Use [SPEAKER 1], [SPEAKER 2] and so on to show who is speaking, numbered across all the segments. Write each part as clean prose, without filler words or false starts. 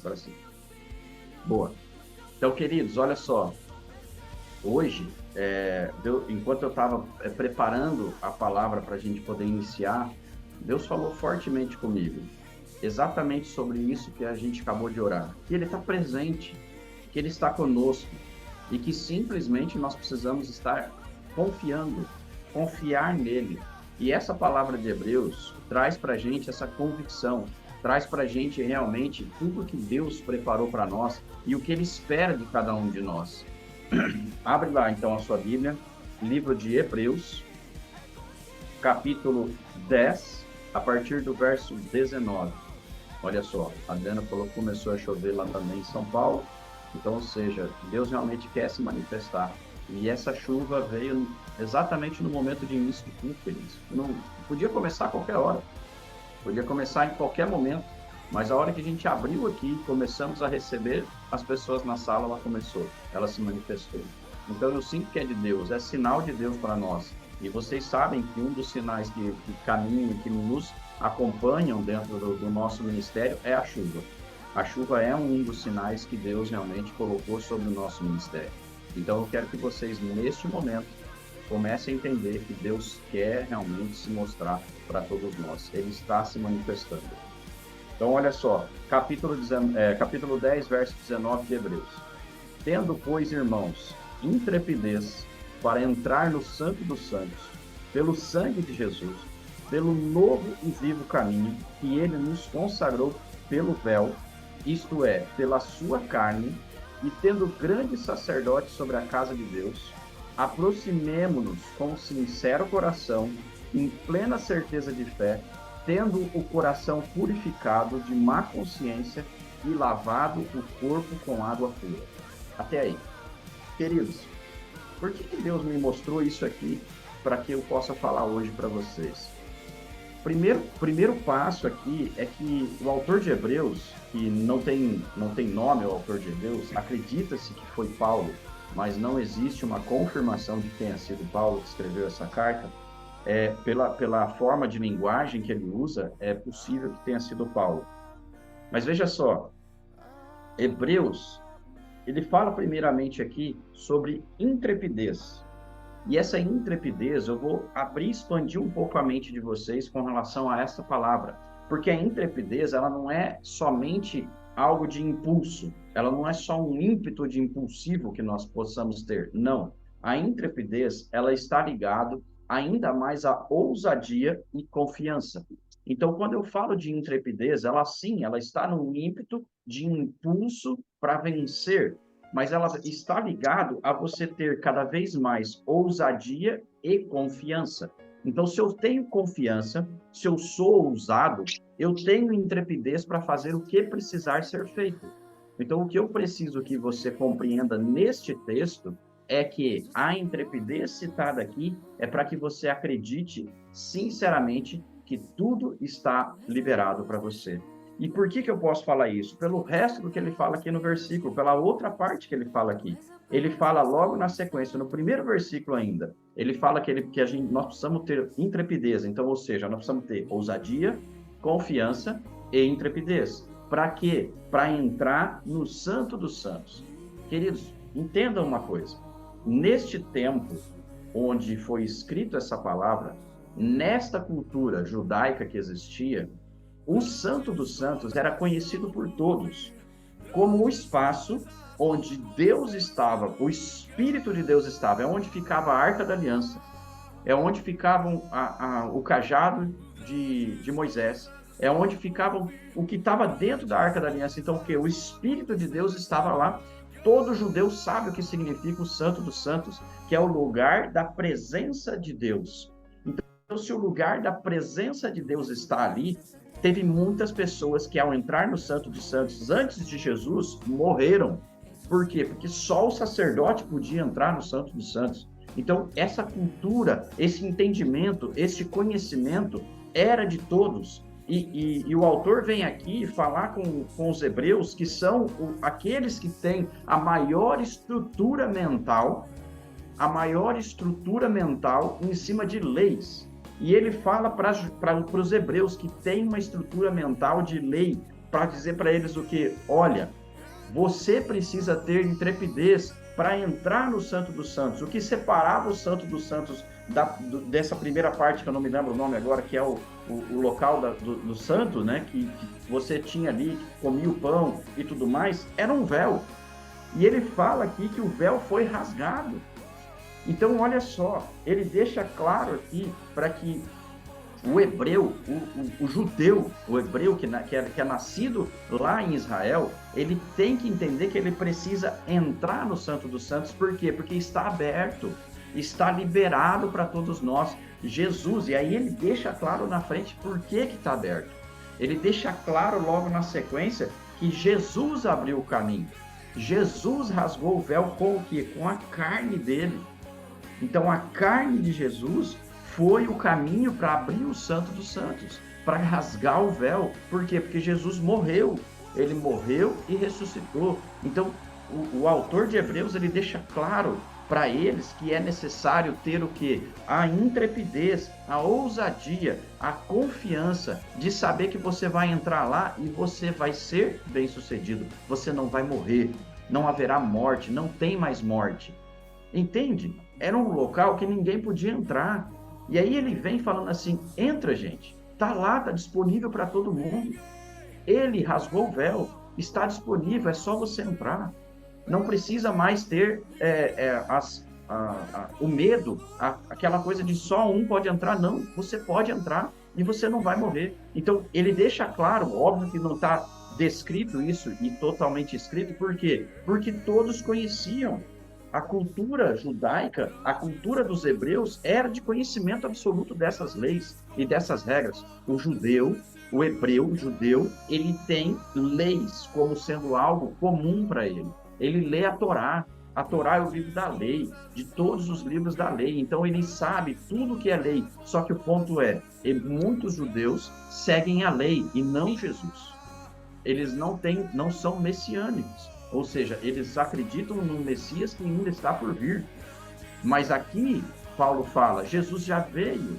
[SPEAKER 1] Agora sim. Boa. Então, queridos, olha só. Hoje, enquanto eu estava preparando a palavra para a gente poder iniciar, Deus falou fortemente comigo, exatamente sobre isso que a gente acabou de orar. Que Ele está presente, que Ele está conosco e que simplesmente nós precisamos estar confiando, confiar nele. E essa palavra de Hebreus traz para a gente essa convicção, traz para a gente realmente tudo que Deus preparou para nós e o que Ele espera de cada um de nós. Abre lá então a sua Bíblia, livro de Hebreus, capítulo 10, a partir do verso 19. Olha só, a Adriana falou que começou a chover lá também em São Paulo, então, ou seja, Deus realmente quer se manifestar. E essa chuva veio exatamente no momento de início de culto, queridos. Não podia começar a qualquer hora, podia começar em qualquer momento, mas a hora que a gente abriu aqui, começamos a receber as pessoas na sala, ela começou, ela se manifestou. Então eu sinto que é de Deus, é sinal de Deus para nós. E vocês sabem que um dos sinais que caminham, que nos acompanham dentro do nosso ministério é a chuva. A chuva é um dos sinais que Deus realmente colocou sobre o nosso ministério. Então eu quero que vocês, neste momento, comecem a entender que Deus quer realmente se mostrar para todos nós. Ele está se manifestando. Então, olha só, capítulo 10, verso 19 de Hebreus. Tendo, pois, irmãos, intrepidez para entrar no Santo dos Santos, pelo sangue de Jesus, pelo novo e vivo caminho que ele nos consagrou pelo véu, isto é, pela sua carne, e tendo grande sacerdote sobre a casa de Deus, aproximemo-nos com sincero coração, em plena certeza de fé, tendo o coração purificado de má consciência e lavado o corpo com água pura. Até aí. Queridos, por que Deus me mostrou isso aqui para que eu possa falar hoje para vocês? Primeiro passo aqui é que o autor de Hebreus, que não tem nome o autor de Hebreus, acredita-se que foi Paulo, mas não existe uma confirmação de que tenha sido Paulo que escreveu essa carta. Pela forma de linguagem que ele usa, é possível que tenha sido Paulo. Mas veja só, Hebreus, ele fala primeiramente aqui sobre intrepidez. E essa intrepidez, eu vou abrir e expandir um pouco a mente de vocês com relação a essa palavra. Porque a intrepidez, ela não é somente algo de impulso, ela não é só um ímpeto de impulsivo que nós possamos ter. Não. A intrepidez, ela está ligada ainda mais à ousadia e confiança. Então, quando eu falo de intrepidez, ela sim, ela está num ímpeto de impulso para vencer, mas ela está ligado a você ter cada vez mais ousadia e confiança. Então, se eu tenho confiança, se eu sou ousado, eu tenho intrepidez para fazer o que precisar ser feito. Então, o que eu preciso que você compreenda neste texto é que a intrepidez citada aqui é para que você acredite sinceramente que tudo está liberado para você. E por que eu posso falar isso? Pelo resto do que ele fala aqui no versículo, pela outra parte que ele fala aqui. Ele fala logo na sequência, no primeiro versículo ainda, ele fala nós precisamos ter intrepidez. Então, ou seja, nós precisamos ter ousadia, confiança e intrepidez. Para quê? Para entrar no Santo dos Santos. Queridos, entendam uma coisa. Neste tempo onde foi escrito essa palavra, nesta cultura judaica que existia, o Santo dos Santos era conhecido por todos como o espaço onde Deus estava, o Espírito de Deus estava, é onde ficava a Arca da Aliança, é onde ficava o cajado de Moisés, é onde ficava o que estava dentro da Arca da Aliança. Então, o Espírito de Deus estava lá. Todo judeu sabe o que significa o Santo dos Santos, que é o lugar da presença de Deus. Então, se o lugar da presença de Deus está ali, teve muitas pessoas que, ao entrar no Santo dos Santos antes de Jesus, morreram. Por quê? Porque só o sacerdote podia entrar no Santo dos Santos. Então, essa cultura, esse entendimento, esse conhecimento era de todos. E o autor vem aqui falar com os hebreus, que são aqueles que têm a maior estrutura mental em cima de leis. E ele fala para os hebreus que têm uma estrutura mental de lei, para dizer para eles o que? Olha, você precisa ter intrepidez para entrar no Santo dos Santos. O que separava o Santo dos Santos dessa primeira parte, que eu não me lembro o nome agora, que é o local do santo, né? Que você tinha ali, que comia o pão e tudo mais, era um véu. E ele fala aqui que o véu foi rasgado. Então, olha só, ele deixa claro aqui para que o hebreu, o judeu, o hebreu que é nascido lá em Israel, ele tem que entender que ele precisa entrar no Santo dos Santos. Por quê? Porque está aberto, está liberado para todos nós. Jesus, e aí ele deixa claro na frente por que está aberto. Ele deixa claro logo na sequência que Jesus abriu o caminho. Jesus rasgou o véu com o quê? Com a carne dele. Então, a carne de Jesus foi o caminho para abrir o Santo dos Santos, para rasgar o véu. Por quê? Porque Jesus morreu. Ele morreu e ressuscitou. Então, o autor de Hebreus, ele deixa claro para eles que é necessário ter o quê? A intrepidez, a ousadia, a confiança de saber que você vai entrar lá e você vai ser bem-sucedido. Você não vai morrer, não haverá morte, não tem mais morte. Entende? Era um local que ninguém podia entrar. E aí ele vem falando assim, entra, gente. Tá lá, tá disponível para todo mundo. Ele rasgou o véu, está disponível, é só você entrar. Não precisa mais ter o medo, aquela coisa de só um pode entrar. Não, você pode entrar e você não vai morrer. Então, ele deixa claro, óbvio que não está descrito isso e totalmente escrito, por quê? Porque todos conheciam. A cultura judaica, a cultura dos hebreus, era de conhecimento absoluto dessas leis e dessas regras. O judeu, o hebreu, o judeu, ele tem leis como sendo algo comum para ele. Ele lê a Torá. A Torá é o livro da lei, de todos os livros da lei. Então ele sabe tudo que é lei. Só que o ponto é, muitos judeus seguem a lei e não Jesus. Eles não são messiânicos. Ou seja, eles acreditam no Messias que ainda está por vir. Mas aqui, Paulo fala, Jesus já veio,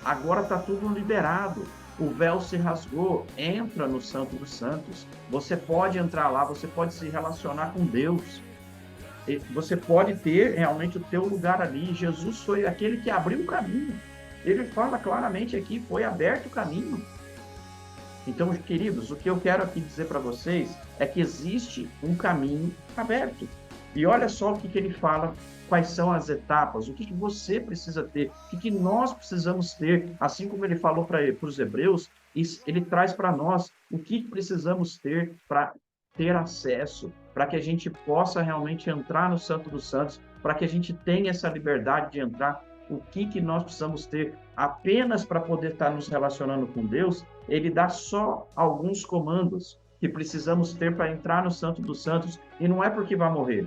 [SPEAKER 1] agora está tudo liberado, o véu se rasgou, entra no Santo dos Santos, você pode entrar lá, você pode se relacionar com Deus, você pode ter realmente o teu lugar ali. Jesus foi aquele que abriu o caminho. Ele fala claramente aqui, foi aberto o caminho. Então, queridos, o que eu quero aqui dizer para vocês é que existe um caminho aberto. E olha só o que ele fala, quais são as etapas, o que você precisa ter, o que nós precisamos ter, assim como ele falou para os hebreus, ele traz para nós o que precisamos ter para ter acesso, para que a gente possa realmente entrar no Santo dos Santos, para que a gente tenha essa liberdade de entrar. O que nós precisamos ter apenas para poder estar nos relacionando com Deus. Ele dá só alguns comandos que precisamos ter para entrar no Santo dos Santos, e não é porque vai morrer,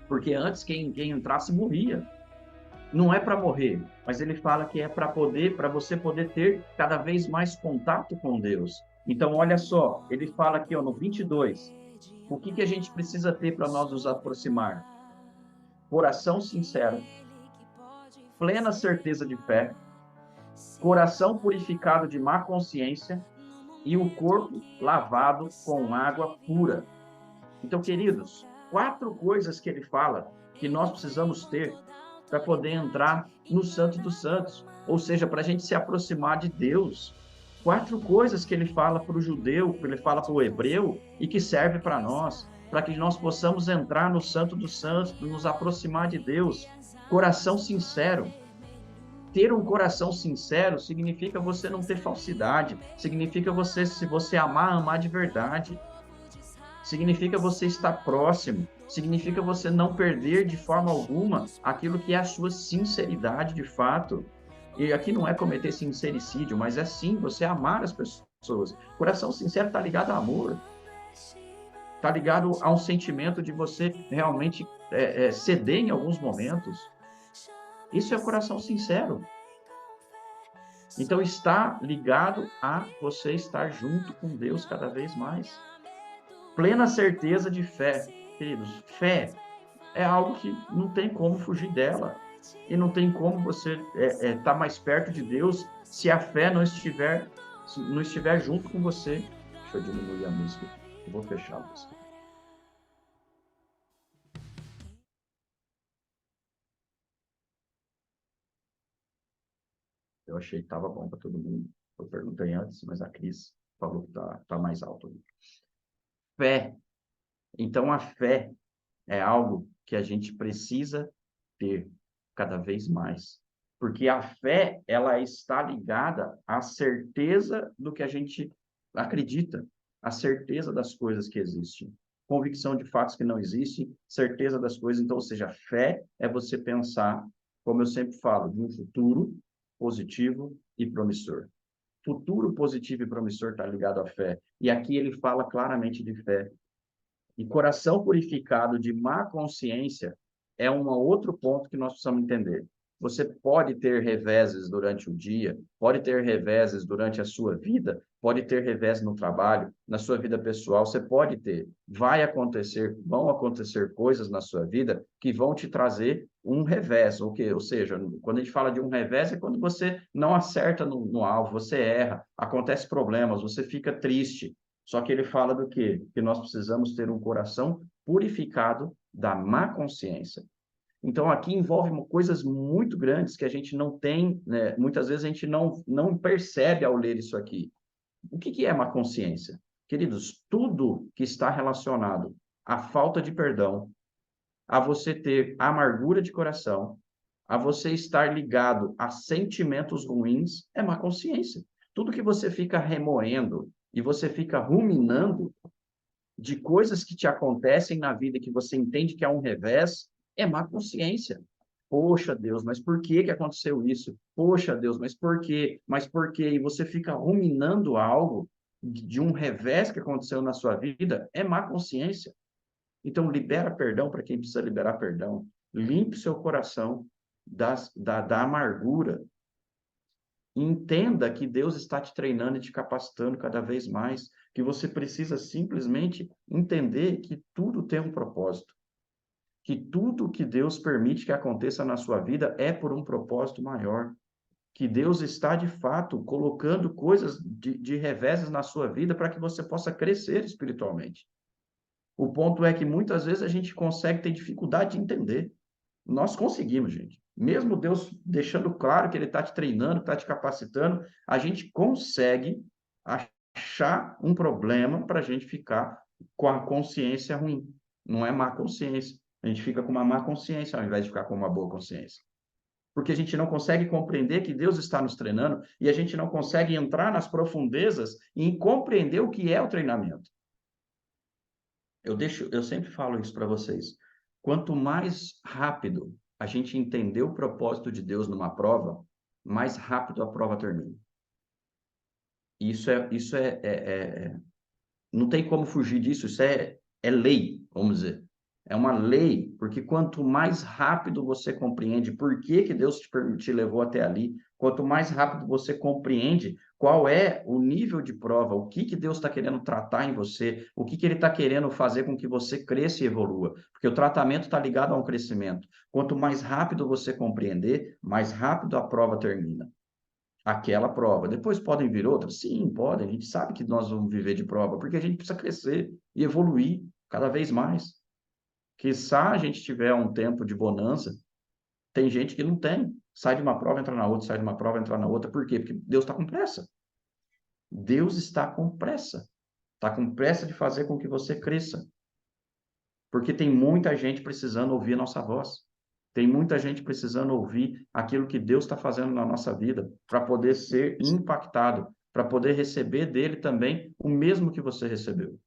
[SPEAKER 1] porque antes quem entrasse morria. Não é para morrer, mas ele fala que é para você poder ter cada vez mais contato com Deus. Então, olha só, ele fala aqui no 22, o que a gente precisa ter para nós nos aproximar? Coração sincero, plena certeza de fé, coração purificado de má consciência e o corpo lavado com água pura. Então, queridos, 4 coisas que ele fala que nós precisamos ter para poder entrar no Santo dos Santos, ou seja, para a gente se aproximar de Deus. 4 coisas que ele fala para o judeu, que ele fala para o hebreu e que serve para nós, para que nós possamos entrar no Santo dos Santos, nos aproximar de Deus. Coração sincero. Ter um coração sincero significa você não ter falsidade, significa você, se você amar, amar de verdade. Significa você estar próximo, significa você não perder de forma alguma aquilo que é a sua sinceridade de fato. E aqui não é cometer sincericídio, mas é sim você amar as pessoas. Coração sincero está ligado a amor, está ligado a um sentimento de você realmente ceder em alguns momentos. Isso é coração sincero. Então está ligado a você estar junto com Deus cada vez mais. Plena certeza de fé, queridos. Fé é algo que não tem como fugir dela. E não tem como você estar mais perto de Deus se a fé não estiver junto com você. Deixa eu diminuir a música. Eu vou fechar a música. Eu achei que estava bom para todo mundo. Eu perguntei antes, mas a Cris falou que tá mais alto. Fé. Então, a fé é algo que a gente precisa ter cada vez mais. Porque a fé, ela está ligada à certeza do que a gente acredita, à certeza das coisas que existem. Convicção de fatos que não existem, certeza das coisas. Então, ou seja, fé é você pensar, como eu sempre falo, de um futuro positivo e promissor. Futuro positivo e promissor está ligado à fé. E aqui ele fala claramente de fé. E coração purificado de má consciência é um outro ponto que nós precisamos entender. Você pode ter reveses durante o dia, pode ter reveses durante a sua vida, pode ter revés no trabalho, na sua vida pessoal, você pode ter. Vai acontecer, vão acontecer coisas na sua vida que vão te trazer um revés, ou seja, quando a gente fala de um revés é quando você não acerta no alvo, você erra, acontece problemas, você fica triste, só que ele fala do quê? Que nós precisamos ter um coração purificado da má consciência. Então, aqui envolve coisas muito grandes que a gente não tem, né? Muitas vezes a gente não percebe ao ler isso aqui. O que é má consciência? Queridos, tudo que está relacionado à falta de perdão, a você ter amargura de coração, a você estar ligado a sentimentos ruins, é má consciência. Tudo que você fica remoendo e você fica ruminando de coisas que te acontecem na vida que você entende que é um revés, é má consciência. Poxa, Deus, mas por que que aconteceu isso? Poxa, Deus, mas por quê? Mas por quê? E você fica ruminando algo de um revés que aconteceu na sua vida, é má consciência. Então, libera perdão para quem precisa liberar perdão. Limpe seu coração da amargura. Entenda que Deus está te treinando e te capacitando cada vez mais, que você precisa simplesmente entender que tudo tem um propósito, que tudo que Deus permite que aconteça na sua vida é por um propósito maior, que Deus está de fato colocando coisas de reveses na sua vida para que você possa crescer espiritualmente. O ponto é que muitas vezes a gente consegue ter dificuldade de entender. Nós conseguimos, gente. Mesmo Deus deixando claro que Ele está te treinando, está te capacitando, a gente consegue achar um problema para a gente ficar com a consciência ruim. Não é má consciência. A gente fica com uma má consciência ao invés de ficar com uma boa consciência. Porque a gente não consegue compreender que Deus está nos treinando e a gente não consegue entrar nas profundezas e compreender o que é o treinamento. Eu sempre falo isso para vocês. Quanto mais rápido a gente entender o propósito de Deus numa prova, mais rápido a prova termina. Não tem como fugir disso, é lei, vamos dizer. É uma lei, porque quanto mais rápido você compreende por que que Deus te levou até ali, quanto mais rápido você compreende qual é o nível de prova, o que que Deus está querendo tratar em você, o que que Ele está querendo fazer com que você cresça e evolua, porque o tratamento está ligado a um crescimento. Quanto mais rápido você compreender, mais rápido a prova termina. Aquela prova. Depois podem vir outras? Sim, podem. A gente sabe que nós vamos viver de prova, porque a gente precisa crescer e evoluir cada vez mais. Quiçá a gente tiver um tempo de bonança, tem gente que não tem. Sai de uma prova, entra na outra, sai de uma prova, entra na outra. Por quê? Porque Deus está com pressa. Deus está com pressa. Está com pressa de fazer com que você cresça. Porque tem muita gente precisando ouvir a nossa voz. Tem muita gente precisando ouvir aquilo que Deus está fazendo na nossa vida, para poder ser impactado, para poder receber dele também o mesmo que você recebeu.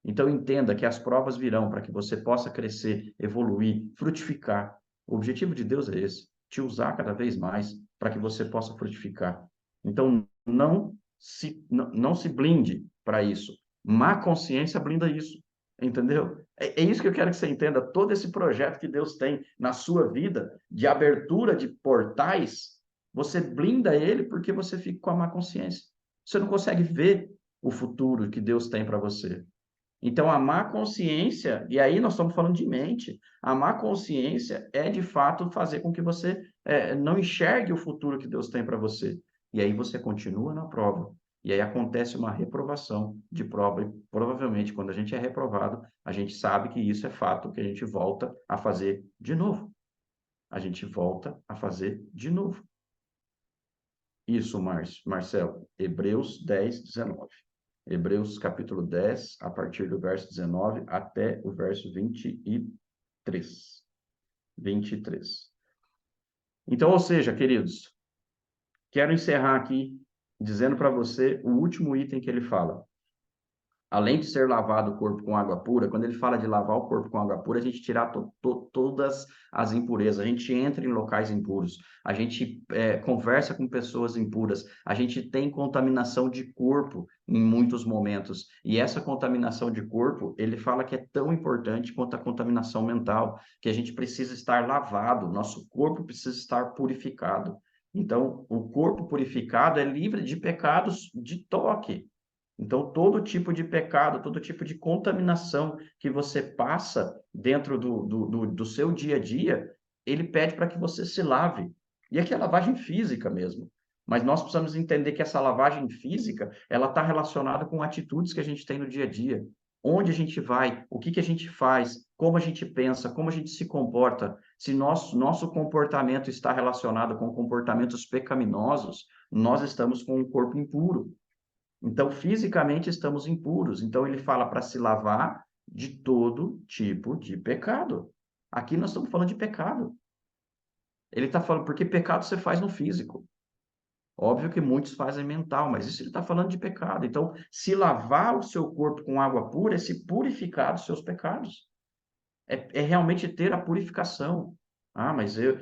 [SPEAKER 1] Então, entenda que as provas virão para que você possa crescer, evoluir, frutificar. O objetivo de Deus é esse, te usar cada vez mais para que você possa frutificar. Então, não se blinde para isso. Má consciência blinda isso, entendeu? É isso que eu quero que você entenda. Todo esse projeto que Deus tem na sua vida, de abertura de portais, você blinda ele porque você fica com a má consciência. Você não consegue ver o futuro que Deus tem para você. Então, a má consciência, e aí nós estamos falando de mente, a má consciência é de fato fazer com que você não enxergue o futuro que Deus tem para você. E aí você continua na prova. E aí acontece uma reprovação de prova, e provavelmente, quando a gente é reprovado, a gente sabe que isso é fato, que a gente volta a fazer de novo. A gente volta a fazer de novo. Isso, Marcelo. Hebreus 10, 19. Hebreus capítulo 10, a partir do verso 19 até o verso 23. 23. Então, ou seja, queridos, quero encerrar aqui dizendo para você o último item que ele fala. Além de ser lavado o corpo com água pura, quando ele fala de lavar o corpo com água pura, a gente tirar todas as impurezas, a gente entra em locais impuros, a gente conversa com pessoas impuras, a gente tem contaminação de corpo em muitos momentos. E essa contaminação de corpo, ele fala que é tão importante quanto a contaminação mental, que a gente precisa estar lavado, nosso corpo precisa estar purificado. Então, o corpo purificado é livre de pecados de toque. Então, todo tipo de pecado, todo tipo de contaminação que você passa dentro do seu dia a dia, ele pede para que você se lave. E aqui é lavagem física mesmo. Mas nós precisamos entender que essa lavagem física, ela está relacionada com atitudes que a gente tem no dia a dia. Onde a gente vai, o que que a gente faz, como a gente pensa, como a gente se comporta. Se nosso comportamento está relacionado com comportamentos pecaminosos, nós estamos com um corpo impuro. Então, fisicamente estamos impuros. Então, ele fala para se lavar de todo tipo de pecado. Aqui nós estamos falando de pecado. Ele está falando, porque pecado você faz no físico. Óbvio que muitos fazem mental, mas isso ele está falando de pecado. Então, se lavar o seu corpo com água pura é se purificar dos seus pecados. É realmente ter a purificação. Ah, mas eu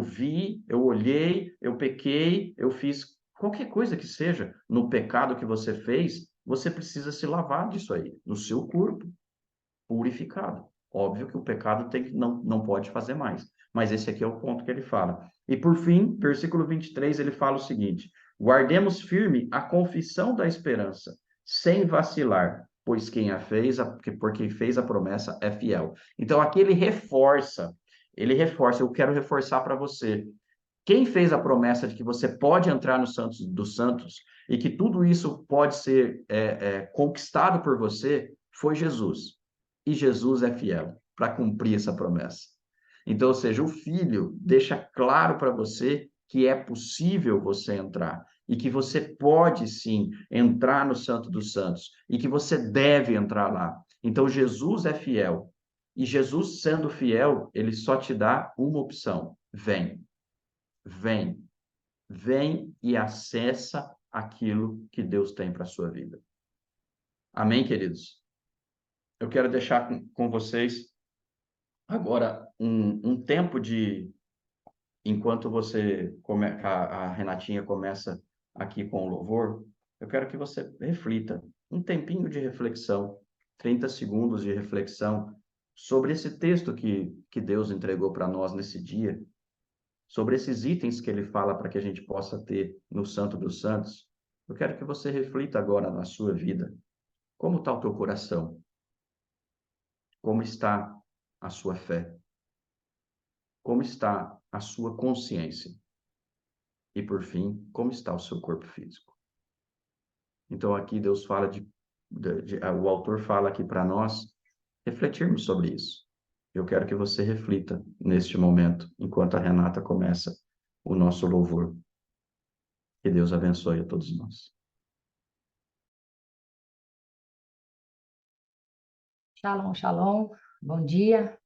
[SPEAKER 1] vi, eu olhei, eu pequei, eu fiz qualquer coisa que seja no pecado que você fez, você precisa se lavar disso aí, no seu corpo, purificado. Óbvio que o pecado não pode fazer mais, mas esse aqui é o ponto que ele fala. E por fim, versículo 23, ele fala o seguinte: guardemos firme a confissão da esperança, sem vacilar, pois quem a fez, por quem fez a promessa é fiel. Então aqui ele reforça, eu quero reforçar para você. Quem fez a promessa de que você pode entrar no Santos dos Santos e que tudo isso pode ser conquistado por você foi Jesus. E Jesus é fiel para cumprir essa promessa. Então, ou seja, o Filho deixa claro para você que é possível você entrar e que você pode sim entrar no Santo dos Santos e que você deve entrar lá. Então, Jesus é fiel. E Jesus, sendo fiel, ele só te dá uma opção: vem. Vem, vem e acessa aquilo que Deus tem para a sua vida. Amém, queridos? Eu quero deixar com vocês agora um tempo enquanto a Renatinha começa aqui com o louvor, eu quero que você reflita, um tempinho de reflexão, 30 segundos de reflexão sobre esse texto que Deus entregou para nós nesse dia, sobre esses itens que ele fala para que a gente possa ter no Santo dos Santos, eu quero que você reflita agora na sua vida. Como está o teu coração? Como está a sua fé? Como está a sua consciência? E, por fim, como está o seu corpo físico? Então, aqui Deus fala o autor fala aqui para nós refletirmos sobre isso. Eu quero que você reflita neste momento, enquanto a Renata começa o nosso louvor. Que Deus abençoe a todos nós.
[SPEAKER 2] Shalom, shalom, bom dia.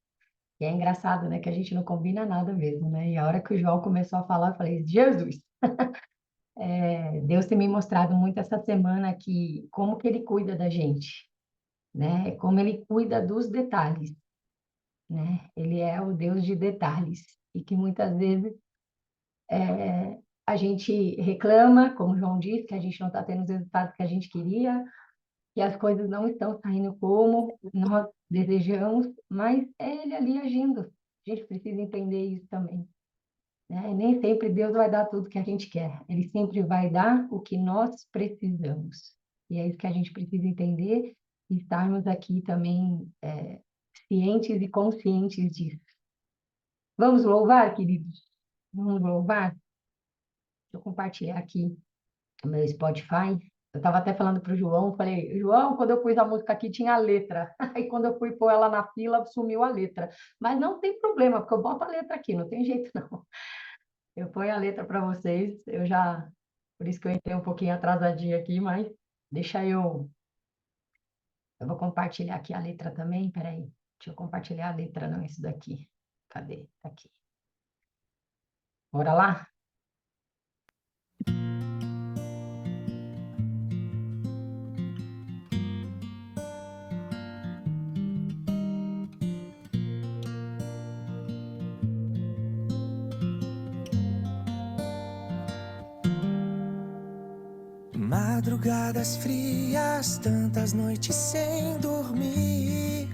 [SPEAKER 2] E é engraçado, né, que a gente não combina nada mesmo, né? E a hora que o João começou a falar, eu falei, Jesus, Deus tem me mostrado muito essa semana que como que ele cuida da gente, né? Como ele cuida dos detalhes, né? Ele é o Deus de detalhes e que muitas vezes a gente reclama, como o João disse, que a gente não está tendo os resultados que a gente queria, que as coisas não estão saindo como nós desejamos, mas é ele ali agindo. A gente precisa entender isso também, né? E nem sempre Deus vai dar tudo que a gente quer. Ele sempre vai dar o que nós precisamos. E é isso que a gente precisa entender e estarmos aqui também cientes e conscientes disso. Vamos louvar, queridos? Vamos louvar? Deixa eu compartilhar aqui o meu Spotify. Eu estava até falando para o João, falei, João, quando eu pus a música aqui tinha a letra. Aí quando eu fui pôr ela na fila, sumiu a letra. Mas não tem problema, porque eu boto a letra aqui, não tem jeito não. Eu ponho a letra para vocês, eu já... Por isso que eu entrei um pouquinho atrasadinha aqui, mas deixa eu... Eu vou compartilhar aqui a letra também, peraí. Deixa eu compartilhar a letra, não, isso daqui. Cadê? Tá aqui. Bora lá?
[SPEAKER 3] Madrugadas frias, tantas noites sem dormir.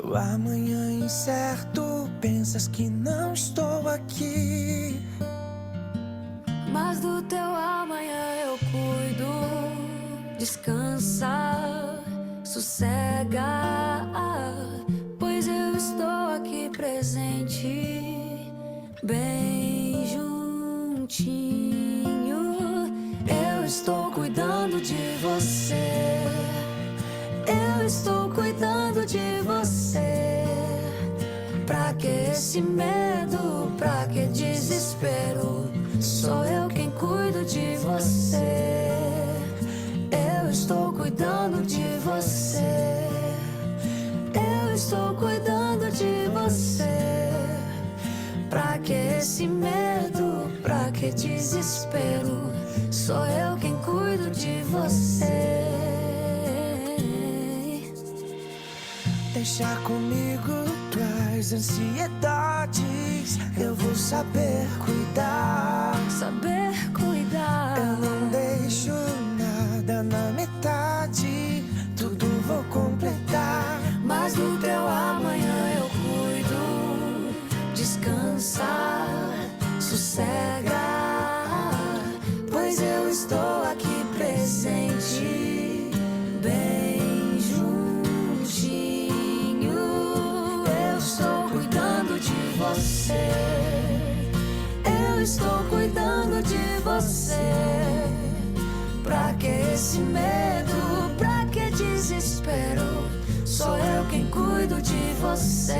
[SPEAKER 3] O amanhã incerto, pensas que não estou aqui.
[SPEAKER 4] Mas do teu amanhã eu cuido. Descansa, sossega, pois eu estou aqui presente, bem juntinho. Eu estou cuidando de você. Eu estou cuidando de você. Pra que esse medo? Pra que desespero? Sou eu quem cuido de você. Eu estou cuidando de você. Eu estou cuidando de você. Pra que esse medo? Pra que desespero? Sou eu quem cuido de você.
[SPEAKER 3] Deixa comigo tuas ansiedades. Eu vou saber cuidar.
[SPEAKER 4] Saber cuidar.
[SPEAKER 3] Eu não deixo nada na metade. Tudo vou completar.
[SPEAKER 4] Mas do teu amanhã eu cuido. Descansa, sossega, pois eu estou aqui presente, bem juntinho. Eu estou cuidando de você. Eu estou cuidando de você. Pra que esse medo? Pra que desespero? Sou eu quem cuido de você.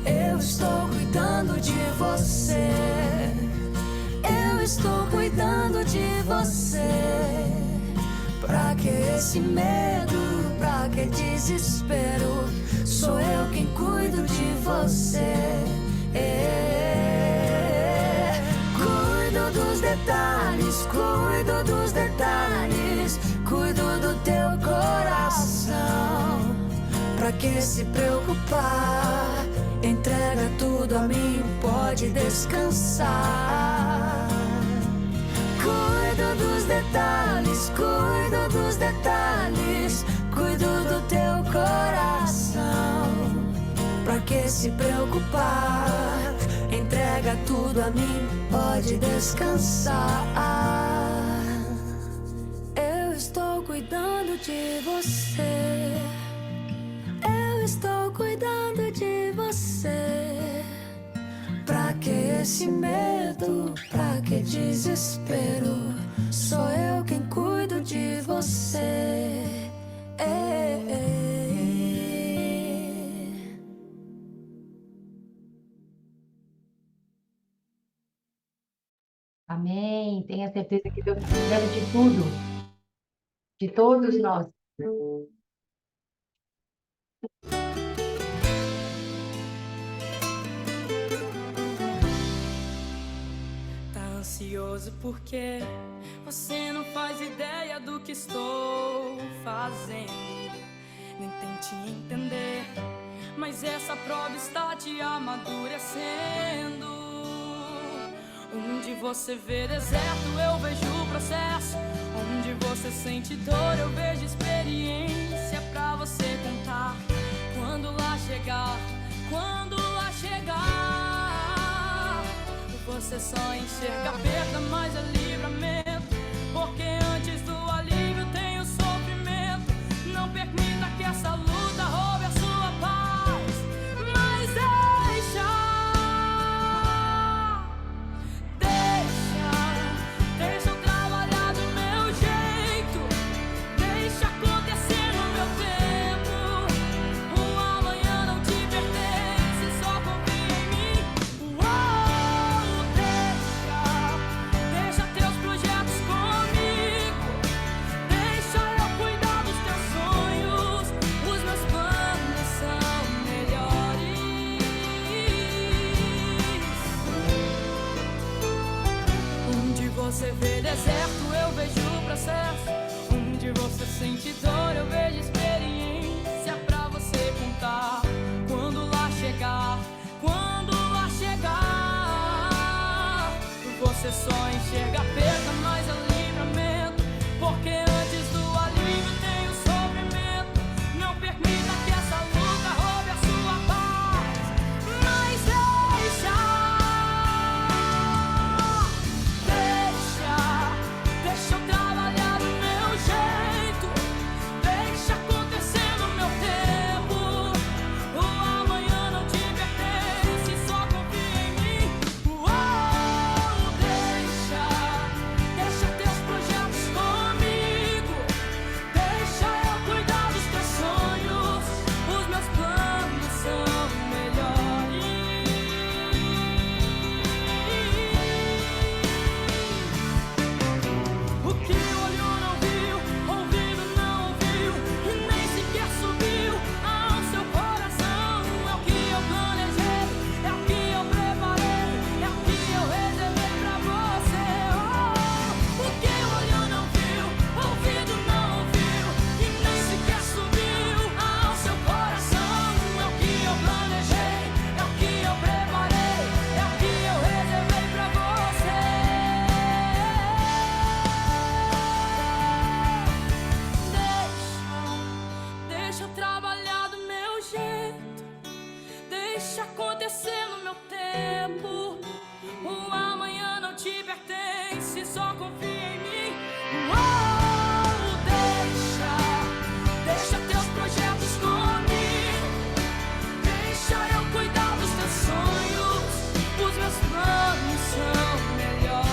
[SPEAKER 4] Eu estou cuidando de você. Eu estou cuidando de você. Pra que esse medo? Pra que desespero? Sou eu quem cuido de você. Cuido dos detalhes, cuido dos detalhes, cuido do teu coração. Pra que se preocupar? Entrega tudo a mim, pode descansar. Cuido dos detalhes, cuido dos detalhes, cuido do teu coração. Pra que se preocupar? Entrega tudo a mim, pode descansar. Eu estou cuidando de você. Eu estou cuidando de você. Pra que esse medo? Pra que desespero? Sou eu quem cuido de você.
[SPEAKER 2] Amém. Tenha certeza que Deus está cuidando de tudo, de todos nós.
[SPEAKER 5] Tá ansioso porque você não faz ideia do que estou fazendo. Nem tente entender, mas essa prova está te amadurecendo. Onde você vê deserto, eu vejo o processo. Onde você sente dor, eu vejo experiência pra você contar. Quando lá chegar, quando lá chegar, você só enxerga perda, mas é livramento. Porque antes do alívio tem o sofrimento. Não permita que essa luta roube a sua paz, mas deserto eu vejo o processo. Onde você sente dor eu vejo experiência pra você contar. Quando lá chegar, você só enxerga a perda, mas é livramento. Porque antes do alívio tem o sofrimento. Não permita que essa luta roube a sua paz, mas deixa eu trabalhar do meu jeito. Deixa acontecer no meu tempo. O amanhã não te pertence, só confia em mim. Deixa teus projetos comigo. Deixa eu cuidar dos teus sonhos. Os meus planos são melhores. O que olhou não viu, ouvido não ouviu, e nem sequer subiu ao seu coração. É o que eu planejei, é o que eu preparei, é o que eu reservei pra você. O que olhou não viu, ouvido não ouviu, e nem sequer subiu ao seu coração. É o que eu planejei, é o que eu preparei, é o que eu reservei pra você. Deixa eu trabalhar do meu jeito. Deixa acontecer no meu tempo. O amanhã não te pertence, só confia em mim. Deixa teus projetos comigo. Deixa eu cuidar dos teus sonhos. Os meus planos são melhores.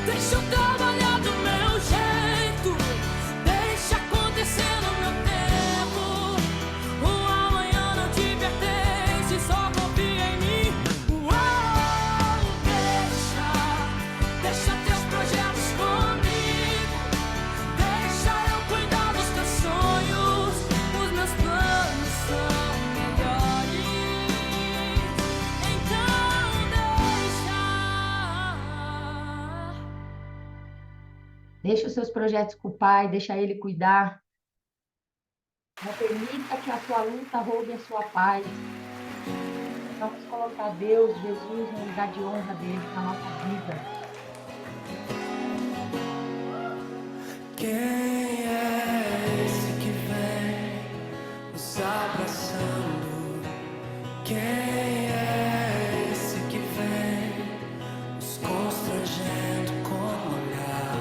[SPEAKER 5] Deixa eu trabalhar do meu jeito. Deixa acontecer no meu tempo. O amanhã não te pertence, só confia em mim. Deixa teus projetos comigo. Deixa eu cuidar dos teus sonhos. Os meus planos são melhores. Então
[SPEAKER 2] Deixa os seus projetos com o Pai, deixa Ele cuidar. Não permita que a sua luta roube a sua paz. Vamos colocar Deus, Jesus, no lugar de honra dele na nossa vida.
[SPEAKER 3] Quem é esse que vem nos abraçando? Quem é esse que vem nos constrangendo com o olhar?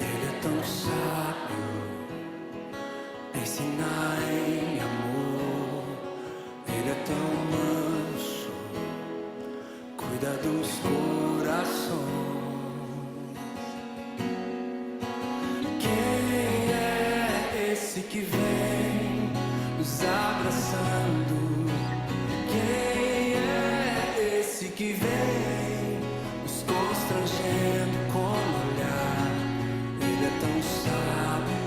[SPEAKER 3] Ele é tão sábio, ensinar em amor. Ele é tão manso, cuida dos corações. Quem é esse que vem nos abraçando? Quem é esse que vem nos constrangendo com o olhar? Ele é tão sábio,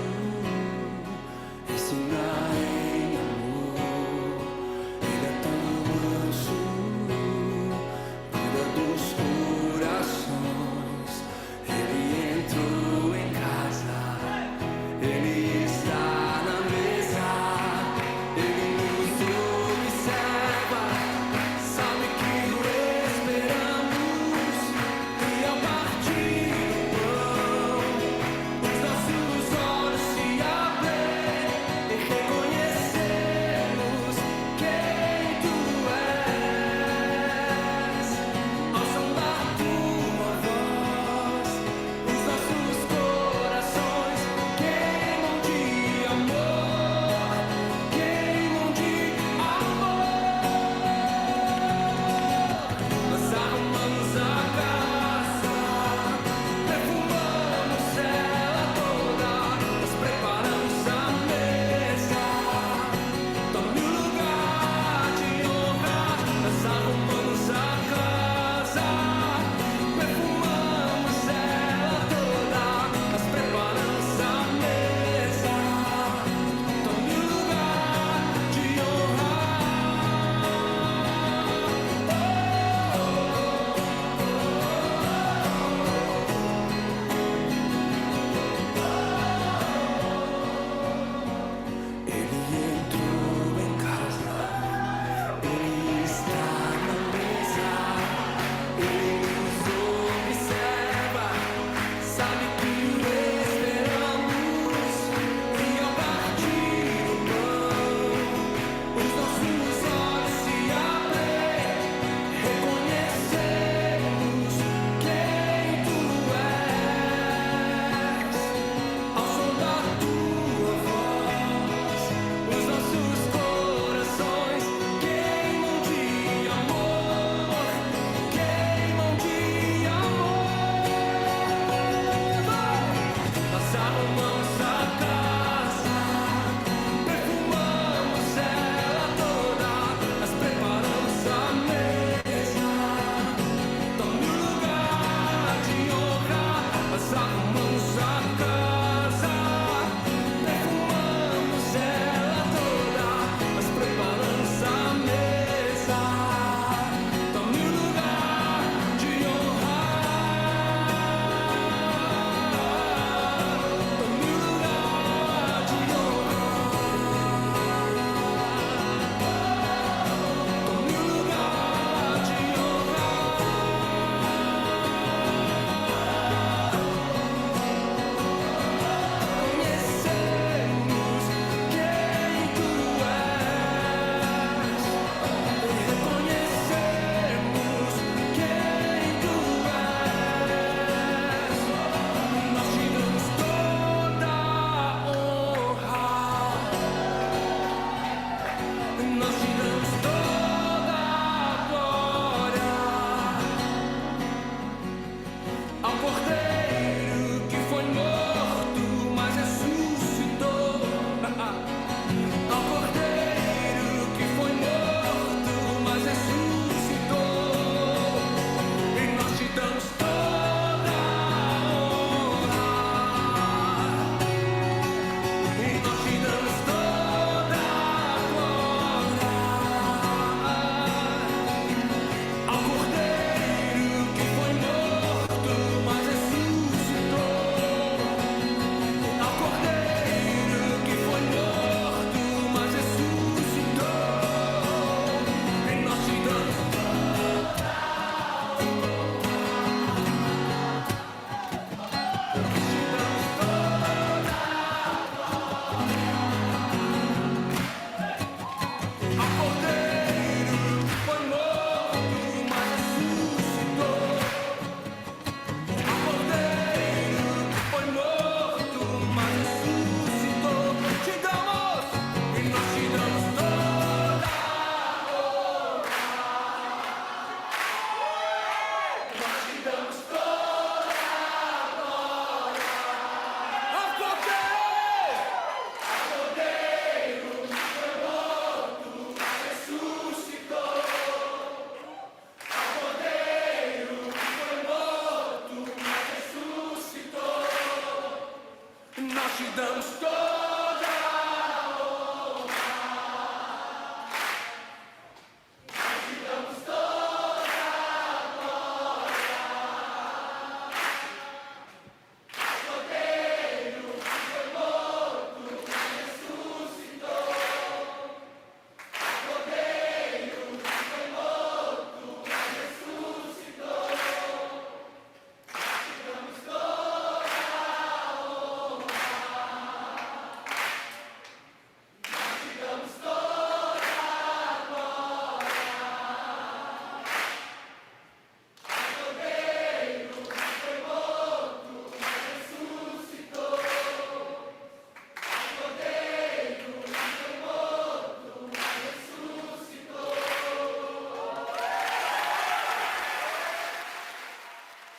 [SPEAKER 3] ensinar em amor. Ele é tão manso, cuida dos corações. Ele entrou em casa, ele está na mesa, ele nos observa, sabe que o esperamos.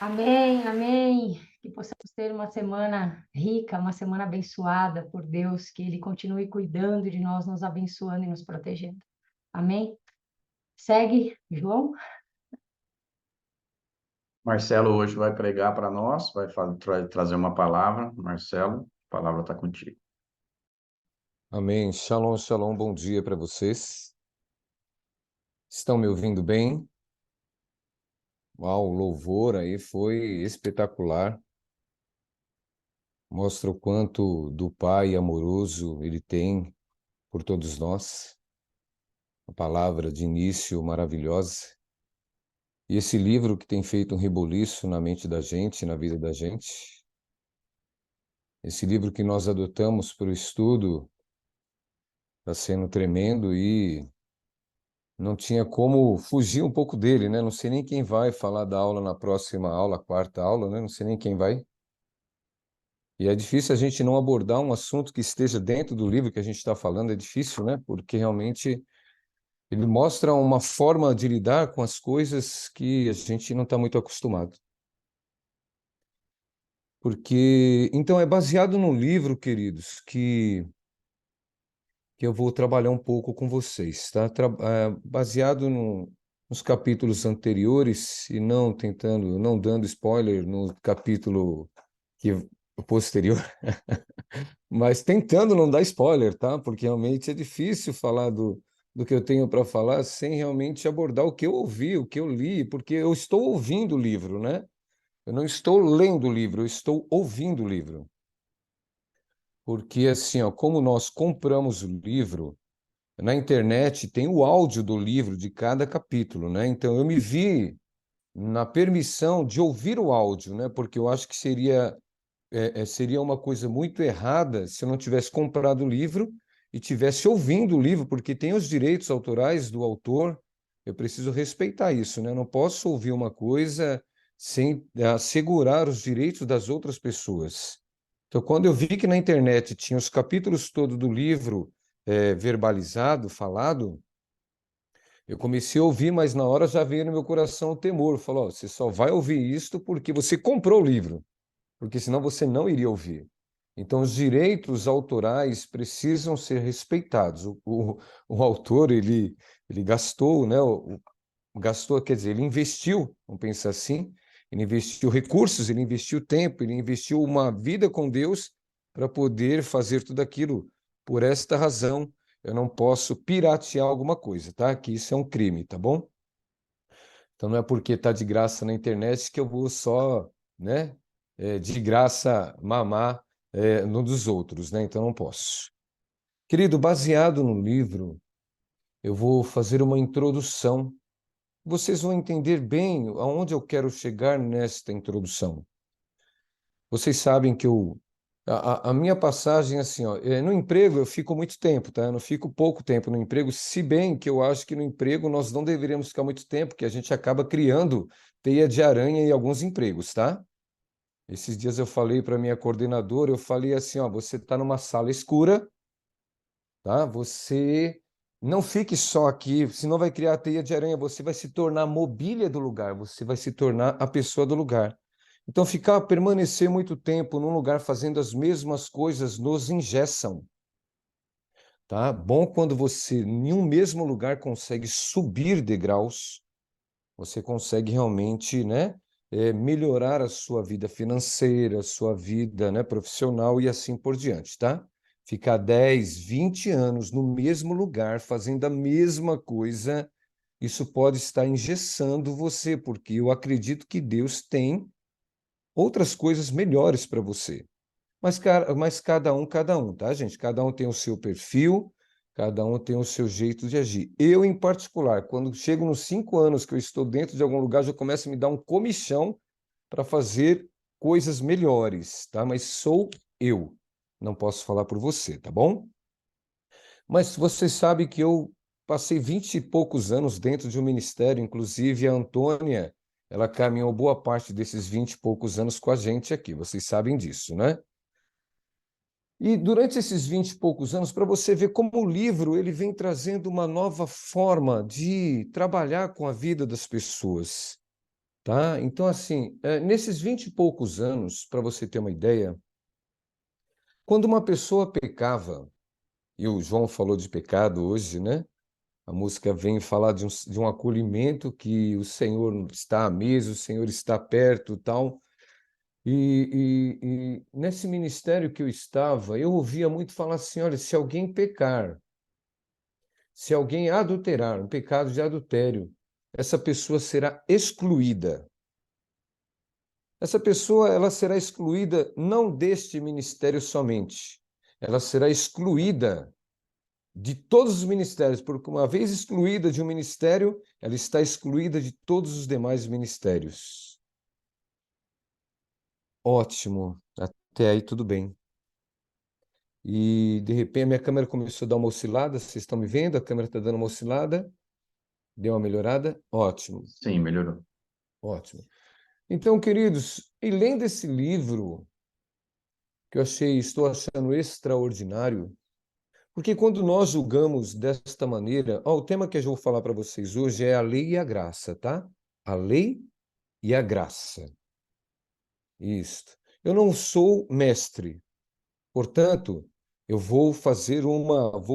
[SPEAKER 2] Amém, amém. Que possamos ter uma semana rica, uma semana abençoada por Deus, que Ele continue cuidando de nós, nos abençoando e nos protegendo. Amém? Segue, João.
[SPEAKER 1] Marcelo hoje vai pregar para nós, vai trazer uma palavra. Marcelo, a palavra está contigo.
[SPEAKER 6] Amém. Shalom, shalom. Bom dia para vocês. Estão me ouvindo bem? Uau, o louvor aí foi espetacular. Mostra o quanto do Pai amoroso Ele tem por todos nós. Uma palavra de início maravilhosa. E esse livro que tem feito um reboliço na mente da gente, na vida da gente. Esse livro que nós adotamos para o estudo está sendo tremendo e não tinha como fugir um pouco dele, né? Não sei nem quem vai falar da aula na próxima aula, a quarta aula, né? Não sei nem quem vai. E é difícil a gente não abordar um assunto que esteja dentro do livro que a gente está falando, é difícil, né? Porque realmente ele mostra uma forma de lidar com as coisas que a gente não está muito acostumado. Porque, então, é baseado num livro, queridos, que eu vou trabalhar um pouco com vocês, tá? Baseado nos capítulos anteriores e não tentando, não dando spoiler no capítulo posterior, mas tentando não dar spoiler, tá? Porque realmente é difícil falar do que eu tenho para falar sem realmente abordar o que eu ouvi, o que eu li, porque eu estou ouvindo o livro, né? Eu não estou lendo o livro, eu estou ouvindo o livro. Porque assim, ó, como nós compramos o livro, na internet tem o áudio do livro de cada capítulo, né? Então eu me vi na permissão de ouvir o áudio, né? Porque eu acho que seria uma coisa muito errada se eu não tivesse comprado o livro e tivesse ouvindo o livro, porque tem os direitos autorais do autor. Eu preciso respeitar isso, né? Eu não posso ouvir uma coisa sem assegurar os direitos das outras pessoas. Então, quando eu vi que na internet tinha os capítulos todos do livro verbalizado, falado, eu comecei a ouvir, mas na hora já veio no meu coração o temor. Falou, ó, você só vai ouvir isto porque você comprou o livro, porque senão você não iria ouvir. Então, os direitos autorais precisam ser respeitados. O autor, ele gastou, né? Gastou, quer dizer, ele investiu, vamos pensar assim, ele investiu recursos, ele investiu tempo, ele investiu uma vida com Deus para poder fazer tudo aquilo. Por esta razão, eu não posso piratear alguma coisa, tá? Que isso é um crime, tá bom? Então não é porque está de graça na internet que eu vou só, né, de graça mamar no dos outros, né? Então não posso. Querido, baseado no livro, eu vou fazer uma introdução. Vocês vão entender bem aonde eu quero chegar nesta introdução. Vocês sabem que a minha passagem, assim, ó, no emprego eu fico muito tempo, tá? Eu não fico pouco tempo no emprego, se bem que eu acho que no emprego nós não deveríamos ficar muito tempo, porque a gente acaba criando teia de aranha em alguns empregos, tá? Esses dias eu falei para minha coordenadora, eu falei assim, ó, você está numa sala escura, tá? Você não fique só aqui, senão vai criar teia de aranha, você vai se tornar a mobília do lugar, você vai se tornar a pessoa do lugar. Então, permanecer muito tempo num lugar fazendo as mesmas coisas nos engessam, tá? Bom quando você, em um mesmo lugar, consegue subir degraus, você consegue realmente, né, melhorar a sua vida financeira, a sua vida, né, profissional e assim por diante, tá? Ficar 10, 20 anos no mesmo lugar, fazendo a mesma coisa, isso pode estar engessando você, porque eu acredito que Deus tem outras coisas melhores para você. Mas cada um, tá, gente? Cada um tem o seu perfil, cada um tem o seu jeito de agir. Eu, em particular, quando chego nos 5 anos que eu estou dentro de algum lugar, já começa a me dar um comichão para fazer coisas melhores, tá? Mas sou eu. Não posso falar por você, tá bom? Mas você sabe que eu passei 20 e poucos anos dentro de um ministério, inclusive a Antônia, ela caminhou boa parte desses 20 e poucos anos com a gente aqui, vocês sabem disso, né? E durante esses 20 e poucos anos, para você ver como o livro ele vem trazendo uma nova forma de trabalhar com a vida das pessoas, tá? Então, assim, nesses 20 e poucos anos, para você ter uma ideia, quando uma pessoa pecava, e o João falou de pecado hoje, né? A música vem falar de um acolhimento que o Senhor está à mesa, o Senhor está perto, tal. E nesse ministério que eu estava, eu ouvia muito falar assim: olha, se alguém pecar, se alguém adulterar, um pecado de adultério, essa pessoa será excluída. Essa pessoa, ela será excluída não deste ministério somente, ela será excluída de todos os ministérios, porque uma vez excluída de um ministério, ela está excluída de todos os demais ministérios. Ótimo, até aí tudo bem. E de repente a minha câmera começou a dar uma oscilada, vocês estão me vendo? A câmera está dando uma oscilada, deu uma melhorada? Ótimo,
[SPEAKER 1] Sim, melhorou.
[SPEAKER 6] ótimo. Então, queridos, e lendo esse livro, que estou achando extraordinário, porque quando nós julgamos desta maneira, o tema que eu vou falar para vocês hoje é a lei e a graça, tá? A lei e a graça. Isto. Eu não sou mestre, portanto, vou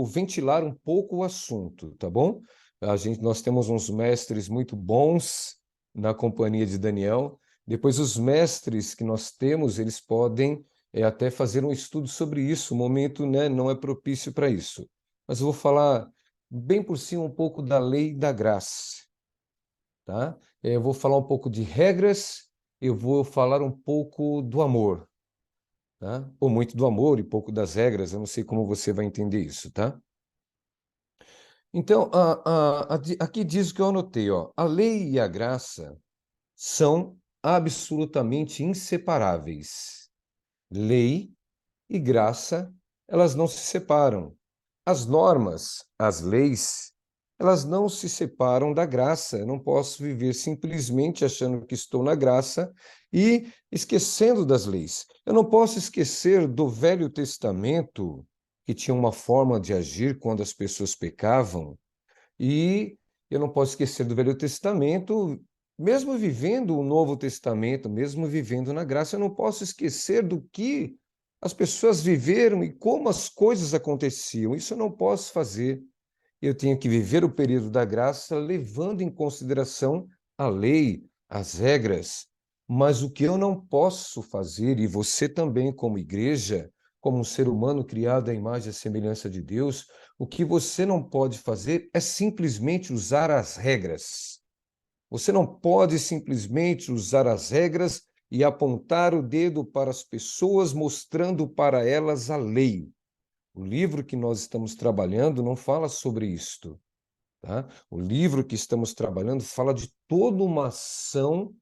[SPEAKER 6] ventilar um pouco o assunto, tá bom? Nós temos uns mestres muito bons na companhia de Daniel. Depois, os mestres que nós temos, eles podem até fazer um estudo sobre isso. O momento, né, não é propício para isso. Mas eu vou falar bem por cima um pouco da lei e da graça, tá? Eu vou falar um pouco de regras, eu vou falar um pouco do amor, tá? Ou muito do amor e pouco das regras, eu não sei como você vai entender isso, tá? Então, aqui diz o que eu anotei, ó. A lei e a graça são absolutamente inseparáveis. Lei e graça, elas não se separam. As normas, as leis, elas não se separam da graça. Eu não posso viver simplesmente achando que estou na graça e esquecendo das leis. Eu não posso esquecer do Velho Testamento, que tinha uma forma de agir quando as pessoas pecavam, e eu não posso esquecer do Velho Testamento, mesmo vivendo o Novo Testamento, mesmo vivendo na graça, eu não posso esquecer do que as pessoas viveram e como as coisas aconteciam. Isso eu não posso fazer. Eu tenho que viver o período da graça levando em consideração a lei, as regras. Mas o que eu não posso fazer, e você também, como igreja, como um ser humano criado à imagem e à semelhança de Deus, o que você não pode fazer é simplesmente usar as regras. Você não pode simplesmente usar as regras e apontar o dedo para as pessoas, mostrando para elas a lei. O livro que nós estamos trabalhando não fala sobre isto, tá? O livro que estamos trabalhando fala de toda uma ação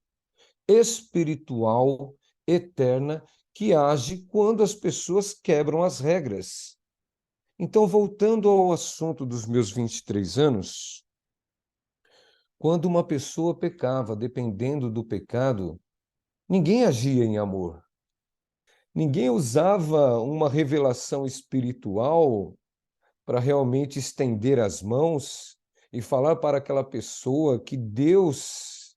[SPEAKER 6] espiritual eterna que age quando as pessoas quebram as regras. Então, voltando ao assunto dos meus 23 anos, quando uma pessoa pecava, dependendo do pecado, ninguém agia em amor. Ninguém usava uma revelação espiritual para realmente estender as mãos e falar para aquela pessoa que Deus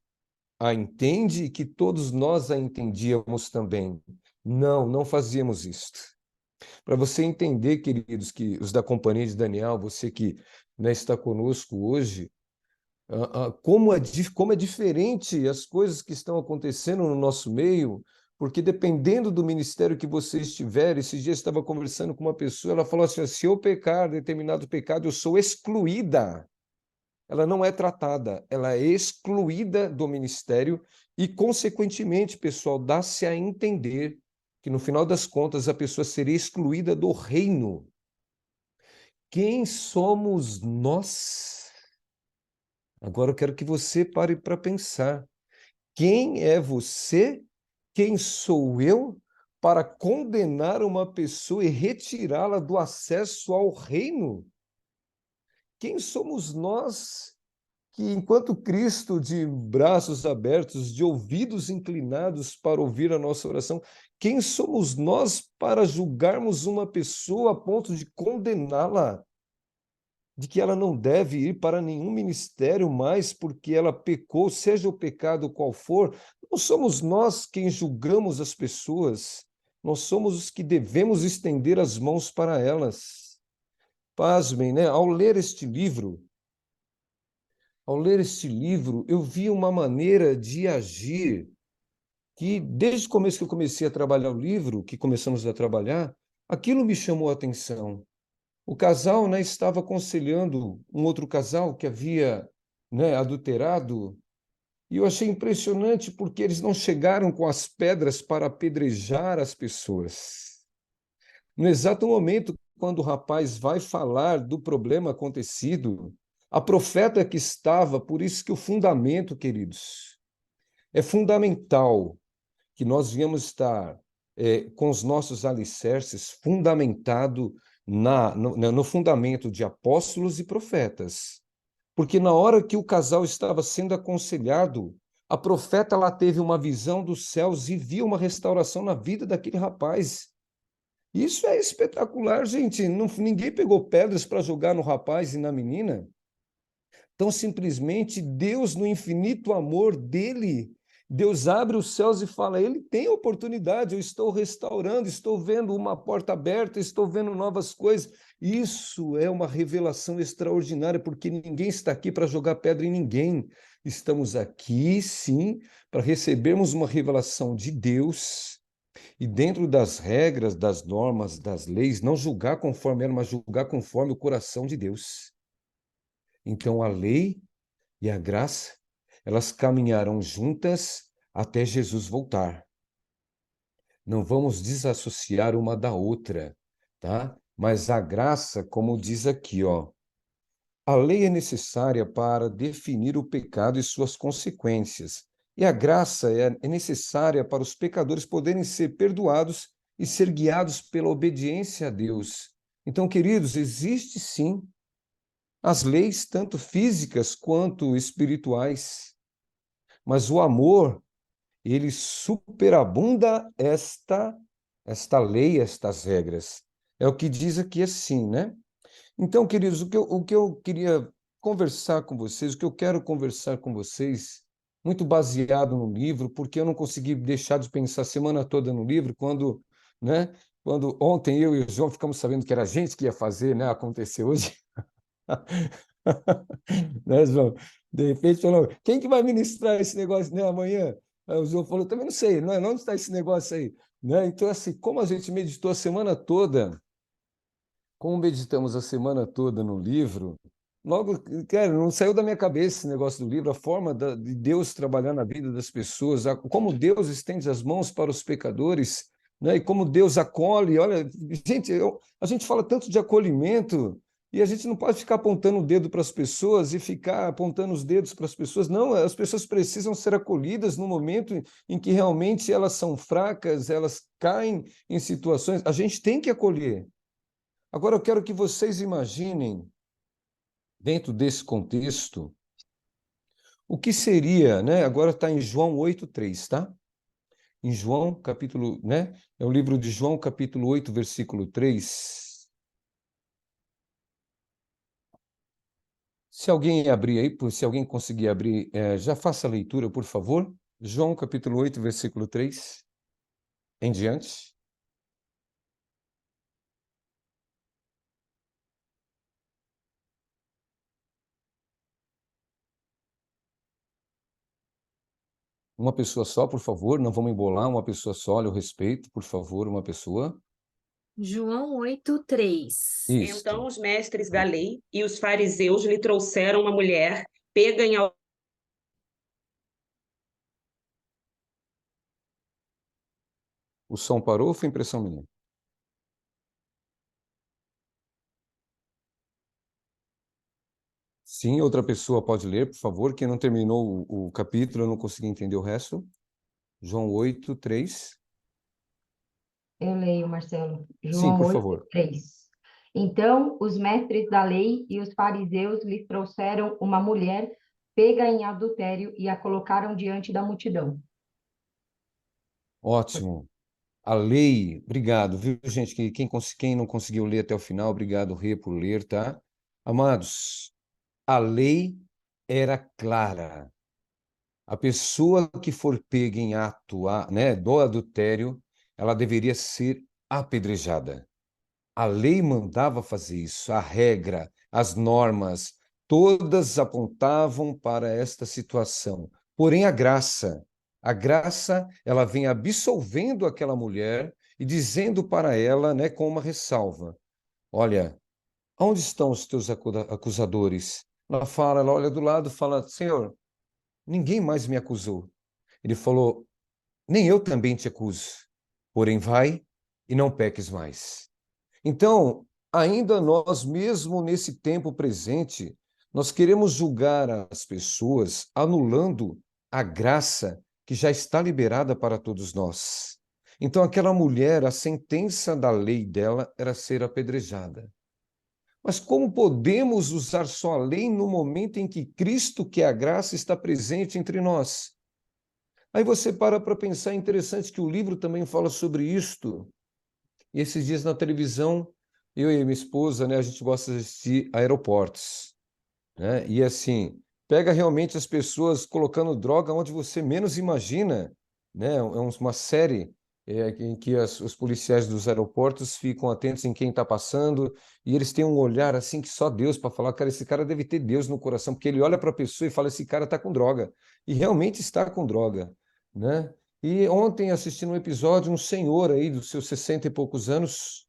[SPEAKER 6] a entende e que todos nós a entendíamos também. Não, não fazíamos isto. Para você entender, queridos, que os da Companhia de Daniel, você que, né, está conosco hoje, como é diferente as coisas que estão acontecendo no nosso meio, porque dependendo do ministério que você estiver, esses dias eu estava conversando com uma pessoa, ela falou assim: se eu pecar determinado pecado, eu sou excluída. Ela não é tratada, ela é excluída do ministério e, consequentemente, pessoal, dá-se a entender que, no final das contas, a pessoa seria excluída do reino. Quem somos nós? Agora eu quero que você pare para pensar. Quem é você? Quem sou eu para condenar uma pessoa e retirá-la do acesso ao reino? Quem somos nós que, enquanto Cristo, de braços abertos, de ouvidos inclinados para ouvir a nossa oração, quem somos nós para julgarmos uma pessoa a ponto de condená-la? de que ela não deve ir para nenhum ministério mais porque ela pecou, seja o pecado qual for. Não somos nós quem julgamos as pessoas, nós somos os que devemos estender as mãos para elas. Pasmem, né? Ao ler este livro, eu vi uma maneira de agir que, desde o começo que eu comecei a trabalhar o livro, que começamos a trabalhar, aquilo me chamou a atenção. O casal, né, estava aconselhando um outro casal que havia, né, adulterado, e eu achei impressionante porque eles não chegaram com as pedras para apedrejar as pessoas. No exato momento, quando o rapaz vai falar do problema acontecido, a profeta que estava, por isso que o fundamento, queridos, é fundamental que nós viemos estar com os nossos alicerces fundamentado no fundamento de apóstolos e profetas. Porque na hora que o casal estava sendo aconselhado, a profeta lá teve uma visão dos céus e viu uma restauração na vida daquele rapaz. Isso é espetacular, gente. Não, ninguém pegou pedras para jogar no rapaz e na menina. Então, simplesmente, Deus, no infinito amor dele, Deus abre os céus e fala: ele tem oportunidade, eu estou restaurando, estou vendo uma porta aberta, estou vendo novas coisas. Isso é uma revelação extraordinária, porque ninguém está aqui para jogar pedra em ninguém. Estamos aqui, sim, para recebermos uma revelação de Deus e, dentro das regras, das normas, das leis, não julgar conforme ela, mas julgar conforme o coração de Deus. Então, a lei e a graça, elas caminharão juntas até Jesus voltar. Não vamos desassociar uma da outra, tá? Mas a graça, como diz aqui, ó, a lei é necessária para definir o pecado e suas consequências. E a graça é necessária para os pecadores poderem ser perdoados e ser guiados pela obediência a Deus. Então, queridos, existe sim as leis, tanto físicas quanto espirituais. Mas o amor, ele superabunda esta lei, estas regras. É o que diz aqui assim, né? Então, queridos, o que eu queria conversar com vocês, o que eu quero conversar com vocês, muito baseado no livro, porque eu não consegui deixar de pensar a semana toda no livro, quando, né? Quando ontem eu e o João ficamos sabendo que era a gente que ia fazer, né, acontecer hoje. Né, João? De repente falou, quem que vai ministrar esse negócio, né, amanhã? Aí o João falou, também não sei, não é? Onde está esse negócio aí? Né? Então, assim, como a gente meditou a semana toda, como meditamos a semana toda no livro, logo, cara, não saiu da minha cabeça esse negócio do livro, a forma de Deus trabalhar na vida das pessoas, como Deus estende as mãos para os pecadores, né? E como Deus acolhe. Olha, gente, a gente fala tanto de acolhimento, e a gente não pode ficar apontando o dedo para as pessoas e ficar apontando os dedos para as pessoas. Não, as pessoas precisam ser acolhidas no momento em que realmente elas são fracas, elas caem em situações. A gente tem que acolher. Agora eu quero que vocês imaginem, dentro desse contexto, o que seria, né? Agora está em João 8:3, tá? Em João, capítulo, né? É o livro de João, capítulo 8, versículo 3. Se alguém abrir aí, se alguém conseguir abrir, já faça a leitura, por favor. João, capítulo 8, versículo 3, em diante. Uma pessoa só, por favor, não vamos embolar, uma pessoa só, olha o respeito, por favor, uma pessoa.
[SPEAKER 7] João 8:3.
[SPEAKER 8] Então
[SPEAKER 6] Isto.
[SPEAKER 8] os mestres da lei e os fariseus lhe trouxeram uma mulher pega em
[SPEAKER 6] O som parou ou foi impressão minha? Sim, outra pessoa pode ler, por favor. Quem não terminou o capítulo, eu não consegui entender o resto. João 8:3.
[SPEAKER 2] Eu leio, Marcelo.
[SPEAKER 6] Sim,
[SPEAKER 2] João
[SPEAKER 6] por
[SPEAKER 2] 8,
[SPEAKER 6] favor.
[SPEAKER 2] 3. Então, os mestres da lei e os fariseus lhe trouxeram uma mulher pega em adultério e a colocaram diante da multidão.
[SPEAKER 6] Ótimo. A lei, obrigado, viu, gente? Quem não conseguiu ler até o final, obrigado, Rê, por ler, tá? Amados, a lei era clara. A pessoa que for pega em ato, né, do adultério, ela deveria ser apedrejada. A lei mandava fazer isso, a regra, as normas, todas apontavam para esta situação. Porém, a graça, ela vem absolvendo aquela mulher e dizendo para ela, né, com uma ressalva: olha, onde estão os teus acusadores? Ela olha do lado e fala: Senhor, ninguém mais me acusou. Ele falou: nem eu também te acuso. Porém, vai e não peques mais. Então, ainda nós, mesmo nesse tempo presente, nós queremos julgar as pessoas anulando a graça que já está liberada para todos nós. Então, aquela mulher, a sentença da lei dela era ser apedrejada. Mas como podemos usar só a lei no momento em que Cristo, que é a graça, está presente entre nós? Aí você para pensar, é interessante que o livro também fala sobre isto. E esses dias na televisão, eu e minha esposa, né, a gente gosta de assistir Aeroportos, né? E assim, pega realmente as pessoas colocando droga onde você menos imagina, né? É uma série em que os policiais dos aeroportos ficam atentos em quem está passando e eles têm um olhar assim que só Deus para falar, cara, esse cara deve ter Deus no coração, porque ele olha para a pessoa e fala, esse cara está com droga. E realmente está com droga, né? E ontem, assistindo um episódio, um senhor aí dos seus 60 e poucos anos,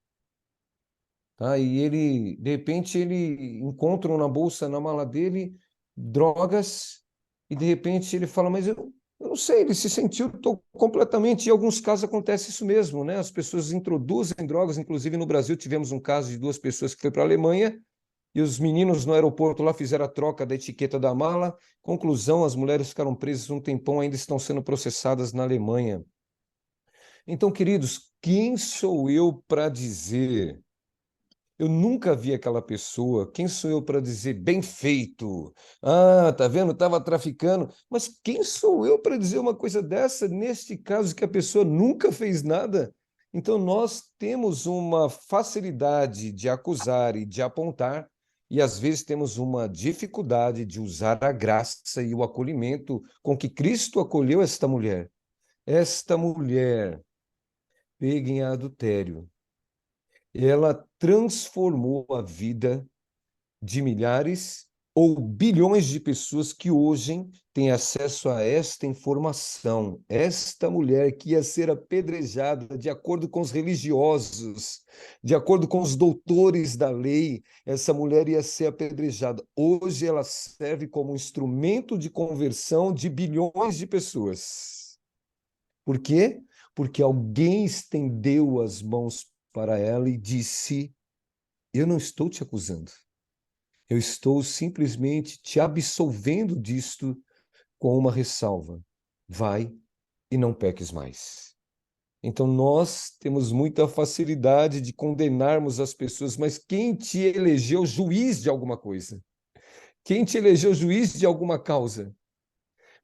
[SPEAKER 6] tá? E ele, de repente, ele encontra na bolsa, na mala dele, drogas, e de repente ele fala, mas eu não sei, ele se sentiu completamente, em alguns casos acontece isso mesmo, né? As pessoas introduzem drogas, inclusive no Brasil tivemos um caso de 2 pessoas que foi para a Alemanha, e os meninos no aeroporto lá fizeram a troca da etiqueta da mala. Conclusão, as mulheres ficaram presas um tempão, ainda estão sendo processadas na Alemanha. Então, queridos, quem sou eu para dizer? Eu nunca vi aquela pessoa. Quem sou eu para dizer bem feito? Ah, tá vendo? Estava traficando. Mas quem sou eu para dizer uma coisa dessa, neste caso que a pessoa nunca fez nada? Então, nós temos uma facilidade de acusar e de apontar, e às vezes temos uma dificuldade de usar a graça e o acolhimento com que Cristo acolheu esta mulher. Esta mulher, pega em adultério, ela transformou a vida de milhares ou bilhões de pessoas que hoje têm acesso a esta informação. Esta mulher que ia ser apedrejada de acordo com os religiosos, de acordo com os doutores da lei, essa mulher ia ser apedrejada. Hoje ela serve como instrumento de conversão de bilhões de pessoas. Por quê? Porque alguém estendeu as mãos para ela e disse: eu não estou te acusando. Eu estou simplesmente te absolvendo disto com uma ressalva. Vai e não peques mais. Então nós temos muita facilidade de condenarmos as pessoas, mas quem te elegeu juiz de alguma coisa? Quem te elegeu juiz de alguma causa?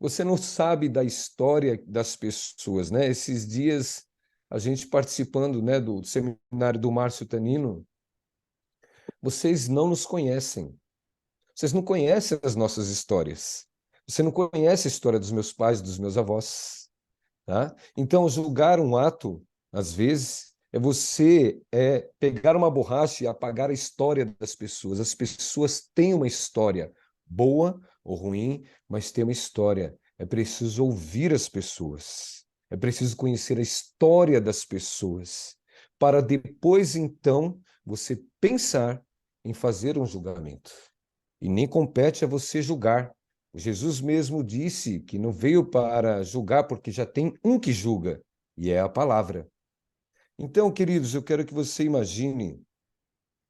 [SPEAKER 6] Você não sabe da história das pessoas, né? Esses dias a gente participando, né, do seminário do Márcio Tanino, vocês não nos conhecem. Vocês não conhecem as nossas histórias. Você não conhece a história dos meus pais, dos meus avós, tá? Então, julgar um ato, às vezes, é você pegar uma borracha e apagar a história das pessoas. As pessoas têm uma história, boa ou ruim, mas tem uma história. É preciso ouvir as pessoas. É preciso conhecer a história das pessoas, para depois, então, você pensar em fazer um julgamento. E nem compete a você julgar. Jesus mesmo disse que não veio para julgar, porque já tem um que julga, e é a palavra. Então, queridos, eu quero que você imagine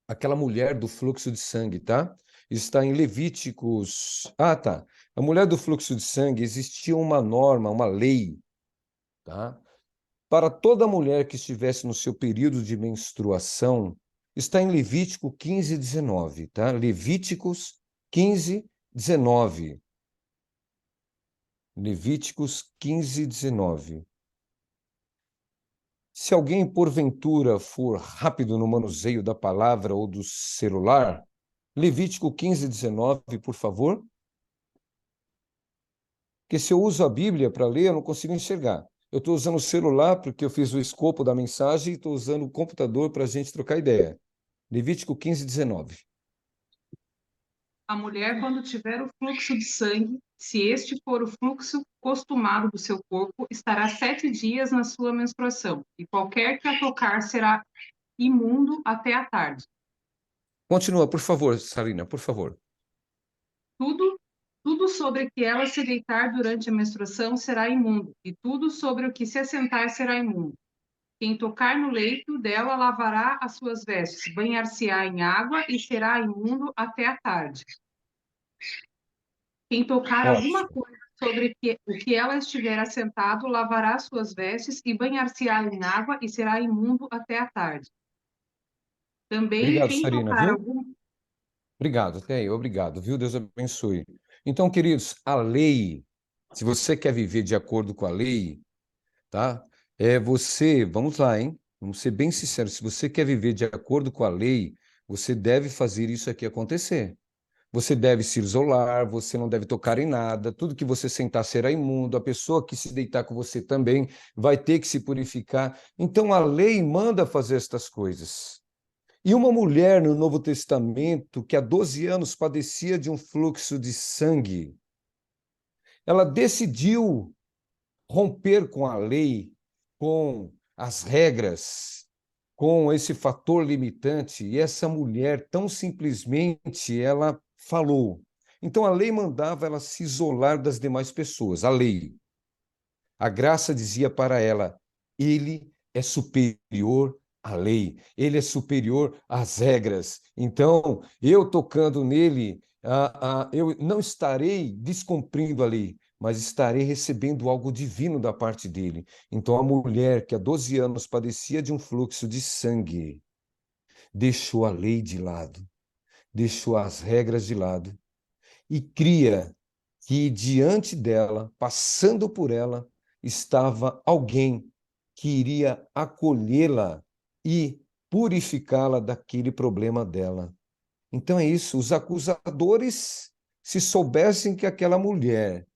[SPEAKER 6] aquela mulher do fluxo de sangue, tá? Está em Levíticos. Ah, tá. A mulher do fluxo de sangue, existia uma norma, uma lei, tá? Para toda mulher que estivesse no seu período de menstruação, está em Levítico 15, 19, tá? Levíticos 15, 19. Levíticos 15, 19. Se alguém, porventura, for rápido no manuseio da palavra ou do celular, Levítico 15, 19, por favor. Porque se eu uso a Bíblia para ler, eu não consigo enxergar. Eu estou usando o celular porque eu fiz o escopo da mensagem e estou usando o computador para a gente trocar ideia. Levítico 15, 19.
[SPEAKER 9] A mulher, quando tiver o fluxo de sangue, se este for o fluxo costumado do seu corpo, estará 7 dias na sua menstruação, e qualquer que a tocar será imundo até a tarde.
[SPEAKER 6] Continua, por favor, Sarina, por favor.
[SPEAKER 9] Tudo sobre que ela se deitar durante a menstruação será imundo, e tudo sobre o que se assentar será imundo. Quem tocar no leito dela lavará as suas vestes, banhar-se-á em água e será imundo até a tarde. Quem tocar alguma coisa sobre o que ela estiver assentado, lavará as suas vestes e banhar-se-á em água e será imundo até a tarde. Também
[SPEAKER 6] Obrigado,
[SPEAKER 9] quem
[SPEAKER 6] Sarina,
[SPEAKER 9] tocar
[SPEAKER 6] viu?
[SPEAKER 9] algum...
[SPEAKER 6] Obrigado, até aí, obrigado, viu? Deus abençoe. Então, queridos, a lei, se você quer viver de acordo com a lei, tá? Vamos lá, hein? Vamos ser bem sinceros, se você quer viver de acordo com a lei, você deve fazer isso aqui acontecer. Você deve se isolar, você não deve tocar em nada, tudo que você sentar será imundo, a pessoa que se deitar com você também vai ter que se purificar. Então, a lei manda fazer estas coisas. E uma mulher no Novo Testamento que há 12 anos padecia de um fluxo de sangue, ela decidiu romper com a lei, com as regras, com esse fator limitante, e essa mulher tão simplesmente ela falou. Então a lei mandava ela se isolar das demais pessoas, a lei. A graça dizia para ela: ele é superior à lei, ele é superior às regras. Então, eu tocando nele, eu não estarei descumprindo a lei, mas estarei recebendo algo divino da parte dele. Então, a mulher que há 12 anos padecia de um fluxo de sangue, deixou a lei de lado, deixou as regras de lado e cria que diante dela, passando por ela, estava alguém que iria acolhê-la e purificá-la daquele problema dela. Então é isso, os acusadores, se soubessem que aquela mulher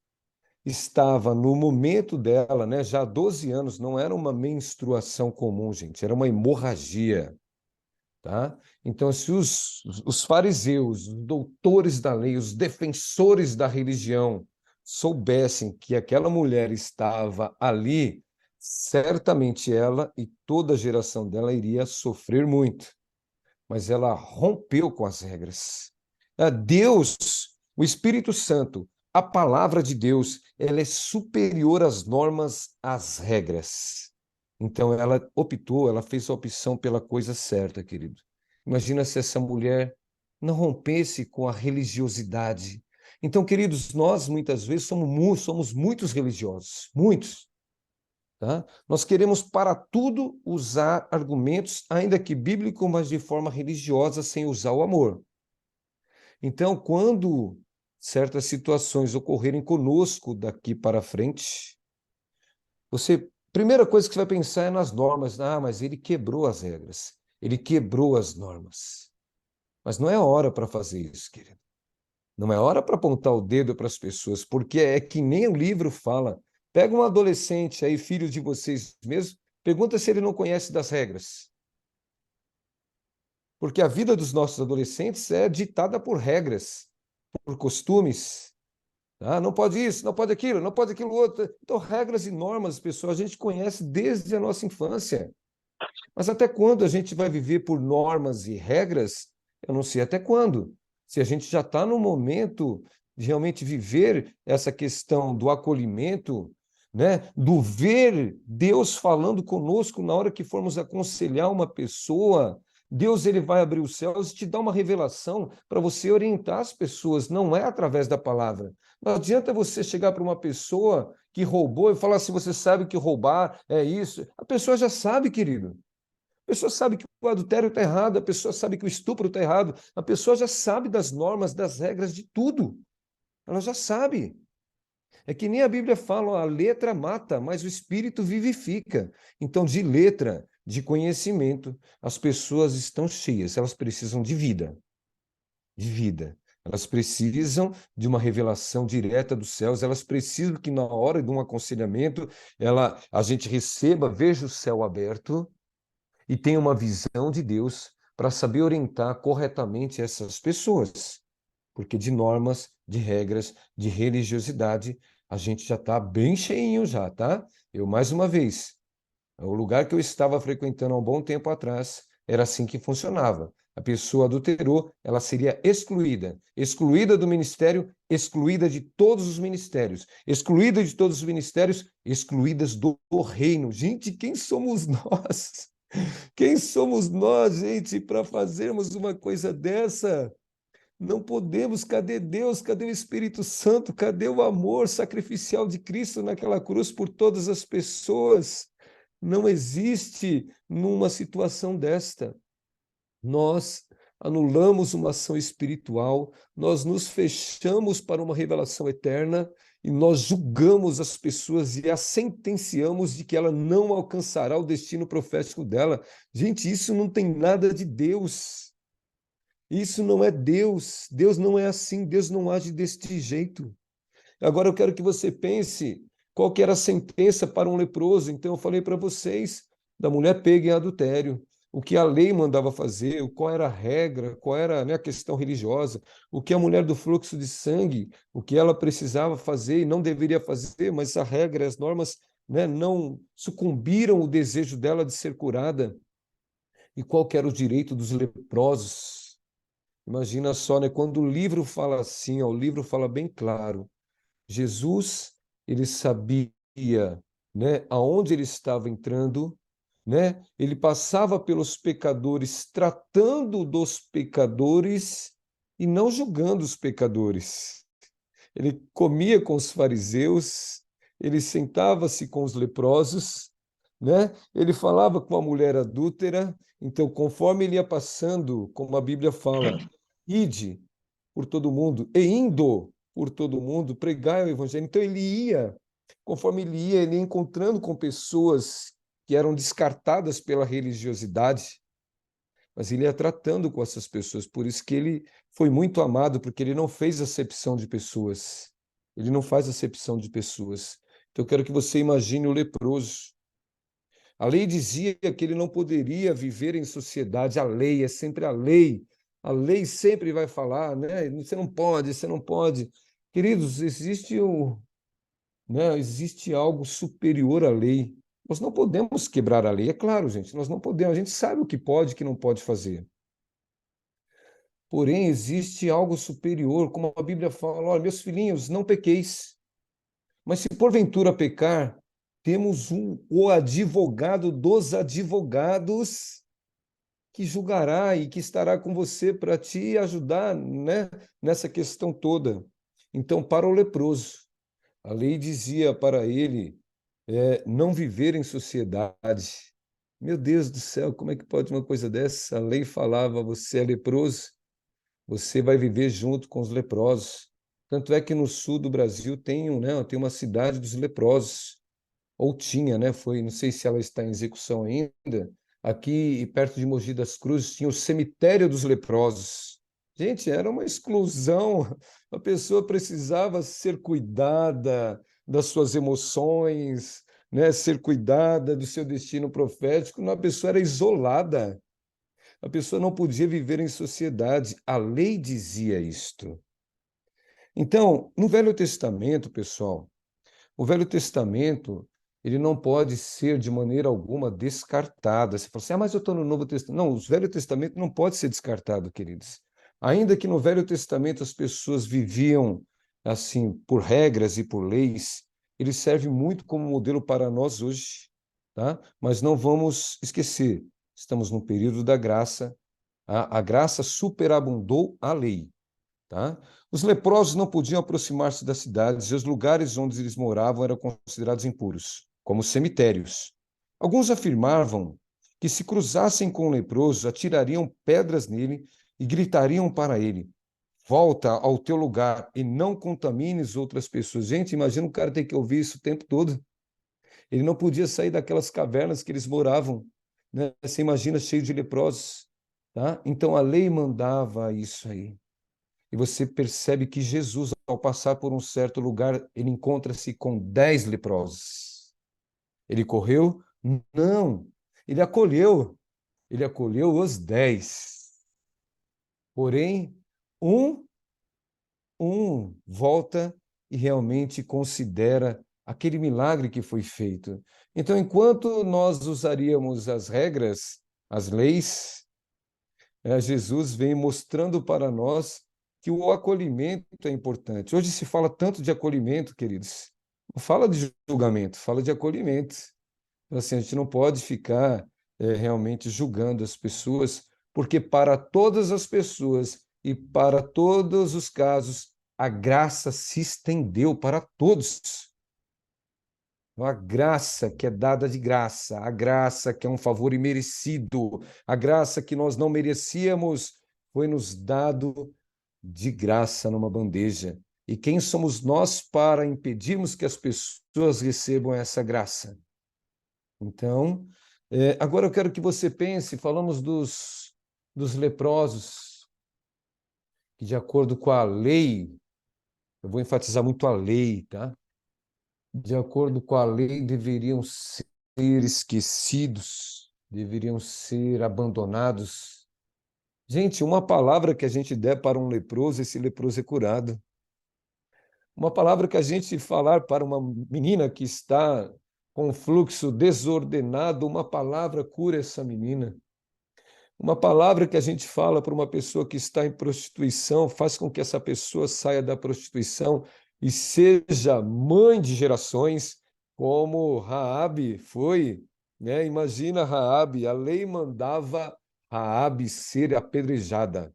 [SPEAKER 6] estava no momento dela, né, já há 12 anos, não era uma menstruação comum, gente, era uma hemorragia. Tá? Então, se os fariseus, os doutores da lei, os defensores da religião soubessem que aquela mulher estava ali, certamente ela e toda a geração dela iria sofrer muito. Mas ela rompeu com as regras. Deus, o Espírito Santo, a palavra de Deus, ela é superior às normas, às regras. Então ela optou, ela fez a opção pela coisa certa, querido. Imagina se essa mulher não rompesse com a religiosidade. Então, queridos, nós muitas vezes somos muitos religiosos, muitos. Tá? Nós queremos para tudo usar argumentos, ainda que bíblicos, mas de forma religiosa, sem usar o amor. Então, quando certas situações ocorrerem conosco daqui para frente, primeira coisa que você vai pensar é nas normas. Ah, mas ele quebrou as regras, ele quebrou as normas. Mas não é hora para fazer isso, querido. Não é hora para apontar o dedo para as pessoas, porque é que nem o livro fala. Pega um adolescente aí, filho de vocês mesmos, pergunta se ele não conhece das regras. Porque a vida dos nossos adolescentes é ditada por regras, por costumes. Tá? Não pode isso, não pode aquilo, não pode aquilo outro. Então, regras e normas, pessoal, a gente conhece desde a nossa infância. Mas até quando a gente vai viver por normas e regras? Eu não sei até quando. Se a gente já está no momento de realmente viver essa questão do acolhimento, né? Do ver Deus falando conosco na hora que formos aconselhar uma pessoa, Deus ele vai abrir os céus e te dar uma revelação para você orientar as pessoas, não é através da palavra. Não adianta você chegar para uma pessoa que roubou e falar assim, você sabe que roubar é isso. A pessoa já sabe, querido. A pessoa sabe que o adultério está errado, a pessoa sabe que o estupro está errado, a pessoa já sabe das normas, das regras, de tudo. Ela já sabe. É que nem a Bíblia fala, ó, a letra mata, mas o espírito vivifica. Então, de letra, de conhecimento, as pessoas estão cheias, elas precisam de vida. de vida. Elas precisam de uma revelação direta dos céus, elas precisam que na hora de um aconselhamento a gente receba, veja o céu aberto e tenha uma visão de Deus para saber orientar corretamente essas pessoas. Porque de normas, de regras, de religiosidade, a gente já está bem cheinho já, tá? Eu, mais uma vez, o lugar que eu estava frequentando há um bom tempo atrás, era assim que funcionava. A pessoa adulterou, ela seria excluída. Excluída do ministério, excluída de todos os ministérios. Excluída de todos os ministérios, excluídas do reino. Gente, quem somos nós? Quem somos nós, gente, para fazermos uma coisa dessa? Não podemos. Cadê Deus? Cadê o Espírito Santo? Cadê o amor sacrificial de Cristo naquela cruz por todas as pessoas? Não existe numa situação desta. Nós anulamos uma ação espiritual, nós nos fechamos para uma revelação eterna e nós julgamos as pessoas e as sentenciamos de que ela não alcançará o destino profético dela. Gente, isso não tem nada de Deus. Isso não é Deus. Deus não é assim, Deus não age deste jeito. Agora eu quero que você pense qual que era a sentença para um leproso. Então eu falei para vocês da mulher pega em adultério, o que a lei mandava fazer, qual era a regra, qual era, né, a questão religiosa, o que a mulher do fluxo de sangue, o que ela precisava fazer e não deveria fazer, mas a regra e as normas, né, não sucumbiram o desejo dela de ser curada. E qual que era o direito dos leprosos? Imagina só, né, quando o livro fala assim, ó, o livro fala bem claro. Jesus, ele sabia, né, aonde ele estava entrando, né? Ele passava pelos pecadores, tratando dos pecadores e não julgando os pecadores. Ele comia com os fariseus, ele sentava-se com os leprosos, né? Ele falava com a mulher adúltera. Então, conforme ele ia passando, como a Bíblia fala, ide por todo mundo, e indo por todo mundo, pregai o evangelho. Então ele ia, conforme ele ia encontrando com pessoas que eram descartadas pela religiosidade, mas ele ia tratando com essas pessoas. Por isso que ele foi muito amado, porque ele não fez acepção de pessoas. Ele não faz acepção de pessoas. Então eu quero que você imagine o leproso. A lei dizia que ele não poderia viver em sociedade. A lei é sempre a lei. A lei sempre vai falar, né? Você não pode, você não pode. Queridos, existe algo superior à lei. Nós não podemos quebrar a lei, é claro, gente. Nós não podemos. A gente sabe o que pode e o que não pode fazer. Porém, existe algo superior, como a Bíblia fala: olha, meus filhinhos, não pequeis. Mas se porventura pecar, temos o advogado dos advogados que julgará e que estará com você para te ajudar, né, nessa questão toda. Então, para o leproso, a lei dizia para ele não viver em sociedade. Meu Deus do céu, como é que pode uma coisa dessa? A lei falava: você é leproso, você vai viver junto com os leprosos. Tanto é que no sul do Brasil tem uma cidade dos leprosos. Ou tinha, né? Não sei se ela está em execução ainda. Aqui, perto de Mogi das Cruzes, tinha o cemitério dos leprosos. Gente, era uma exclusão. A pessoa precisava ser cuidada das suas emoções, né? Ser cuidada do seu destino profético. Não, a pessoa era isolada. A pessoa não podia viver em sociedade. A lei dizia isto. Então, no Velho Testamento, pessoal, o Velho Testamento, ele não pode ser de maneira alguma descartado. Você fala assim, mas eu estou no Novo Testamento. Não, o Velho Testamento não pode ser descartado, queridos. Ainda que no Velho Testamento as pessoas viviam assim por regras e por leis, ele serve muito como modelo para nós hoje, tá? Mas não vamos esquecer, estamos no período da graça, a graça superabundou a lei. Tá? Os leprosos não podiam aproximar-se das cidades e os lugares onde eles moravam eram considerados impuros, como cemitérios. Alguns afirmavam que se cruzassem com o leproso, atirariam pedras nele e gritariam para ele: volta ao teu lugar e não contamines outras pessoas. Gente, imagina um cara ter que ouvir isso o tempo todo. Ele não podia sair daquelas cavernas que eles moravam, né? Você imagina cheio de leprosos. Tá? Então a lei mandava isso aí. e você percebe que Jesus, ao passar por um certo lugar, ele encontra-se com 10 leprosos. Ele correu? Não. Ele acolheu. Ele acolheu os 10. Porém, um volta e realmente considera aquele milagre que foi feito. Então, enquanto nós usaríamos as regras, as leis, Jesus vem mostrando para nós que o acolhimento é importante. Hoje se fala tanto de acolhimento, queridos. Não fala de julgamento, fala de acolhimento. Então, assim, a gente não pode ficar realmente julgando as pessoas, porque para todas as pessoas e para todos os casos, a graça se estendeu para todos. A graça que é dada de graça, a graça que é um favor imerecido, a graça que nós não merecíamos, foi nos dado de graça numa bandeja. E quem somos nós para impedirmos que as pessoas recebam essa graça? Então, agora eu quero que você pense, falamos dos leprosos, que de acordo com a lei, eu vou enfatizar muito a lei, tá? De acordo com a lei, deveriam ser esquecidos, deveriam ser abandonados. Gente, uma palavra que a gente der para um leproso, esse leproso é curado. Uma palavra que a gente falar para uma menina que está com fluxo desordenado, uma palavra cura essa menina. Uma palavra que a gente fala para uma pessoa que está em prostituição faz com que essa pessoa saia da prostituição e seja mãe de gerações, como Raabe foi, né? Imagina Raabe, a lei mandava Raabe ser apedrejada,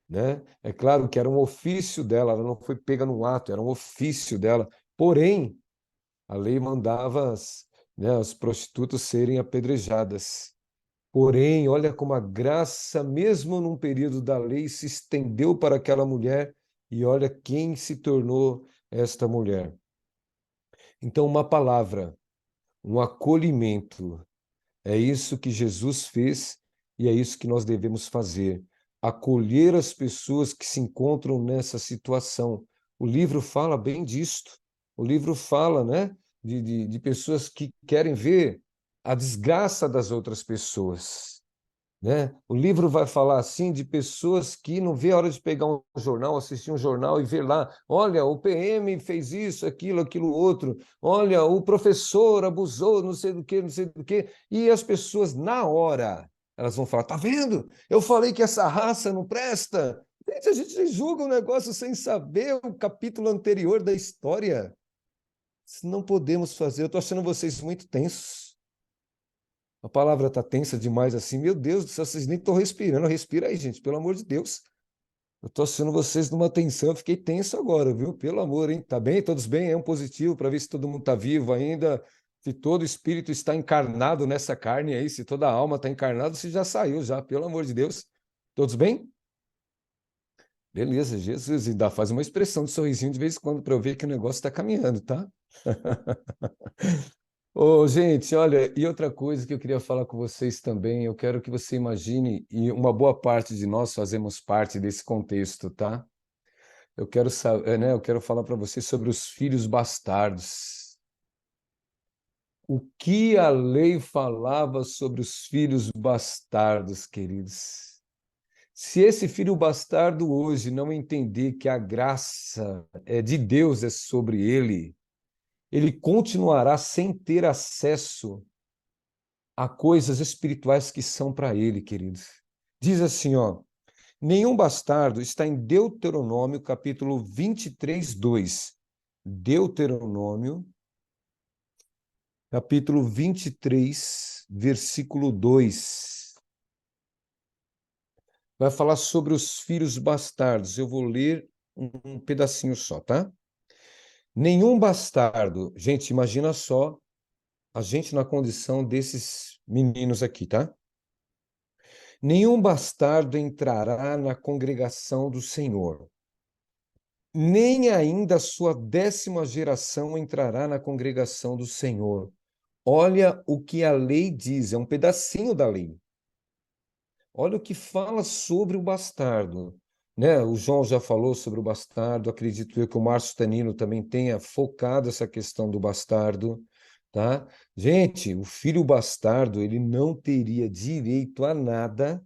[SPEAKER 6] né? É claro que era um ofício dela, ela não foi pega no ato, era um ofício dela. Porém, a lei mandava as prostitutas serem apedrejadas. Porém, olha como a graça, mesmo num período da lei, se estendeu para aquela mulher e olha quem se tornou esta mulher. Então, uma palavra, um acolhimento, é isso que Jesus fez e é isso que nós devemos fazer. Acolher as pessoas que se encontram nessa situação. O livro fala bem disto. O livro fala, né, de pessoas que querem ver a desgraça das outras pessoas, né? O livro vai falar assim de pessoas que não vê a hora de pegar um jornal, assistir um jornal e ver lá, olha, o PM fez isso, aquilo outro, olha, o professor abusou, não sei do que, não sei do que, e as pessoas na hora, elas vão falar, tá vendo? Eu falei que essa raça não presta. Gente, a gente julga um negócio sem saber o capítulo anterior da história. Não podemos fazer, eu estou achando vocês muito tensos. A palavra está tensa demais assim. Meu Deus do céu, vocês nem estão respirando. Respira aí, gente, pelo amor de Deus. Eu estou achando vocês numa tensão. Eu fiquei tenso agora, viu? Pelo amor, hein? Tá bem? Todos bem? É um positivo para ver se todo mundo está vivo ainda. Se todo espírito está encarnado nessa carne aí, se toda a alma está encarnada, se já saiu já, pelo amor de Deus. Todos bem? Beleza, Jesus. Ainda faz uma expressão de sorrisinho de vez em quando para eu ver que o negócio está caminhando, tá? Ô, gente, olha, e outra coisa que eu queria falar com vocês também, eu quero que você imagine, e uma boa parte de nós fazemos parte desse contexto, tá? Eu quero saber, né, eu quero falar para vocês sobre os filhos bastardos. O que a lei falava sobre os filhos bastardos, queridos? Se esse filho bastardo hoje não entender que a graça de Deus é sobre ele continuará sem ter acesso a coisas espirituais que são para ele, queridos. Diz assim, ó, nenhum bastardo, está em Deuteronômio, capítulo 23, 2. Deuteronômio, capítulo 23, versículo 2. Vai falar sobre os filhos bastardos. Eu vou ler um pedacinho só, tá? Nenhum bastardo, gente, imagina só a gente na condição desses meninos aqui, tá? Nenhum bastardo entrará na congregação do Senhor, nem ainda a sua 10ª geração entrará na congregação do Senhor. Olha o que a lei diz, é um pedacinho da lei. Olha o que fala sobre o bastardo. né? O João já falou sobre o bastardo, acredito eu que o Márcio Tanino também tenha focado essa questão do bastardo, tá? Gente, o filho bastardo, ele não teria direito a nada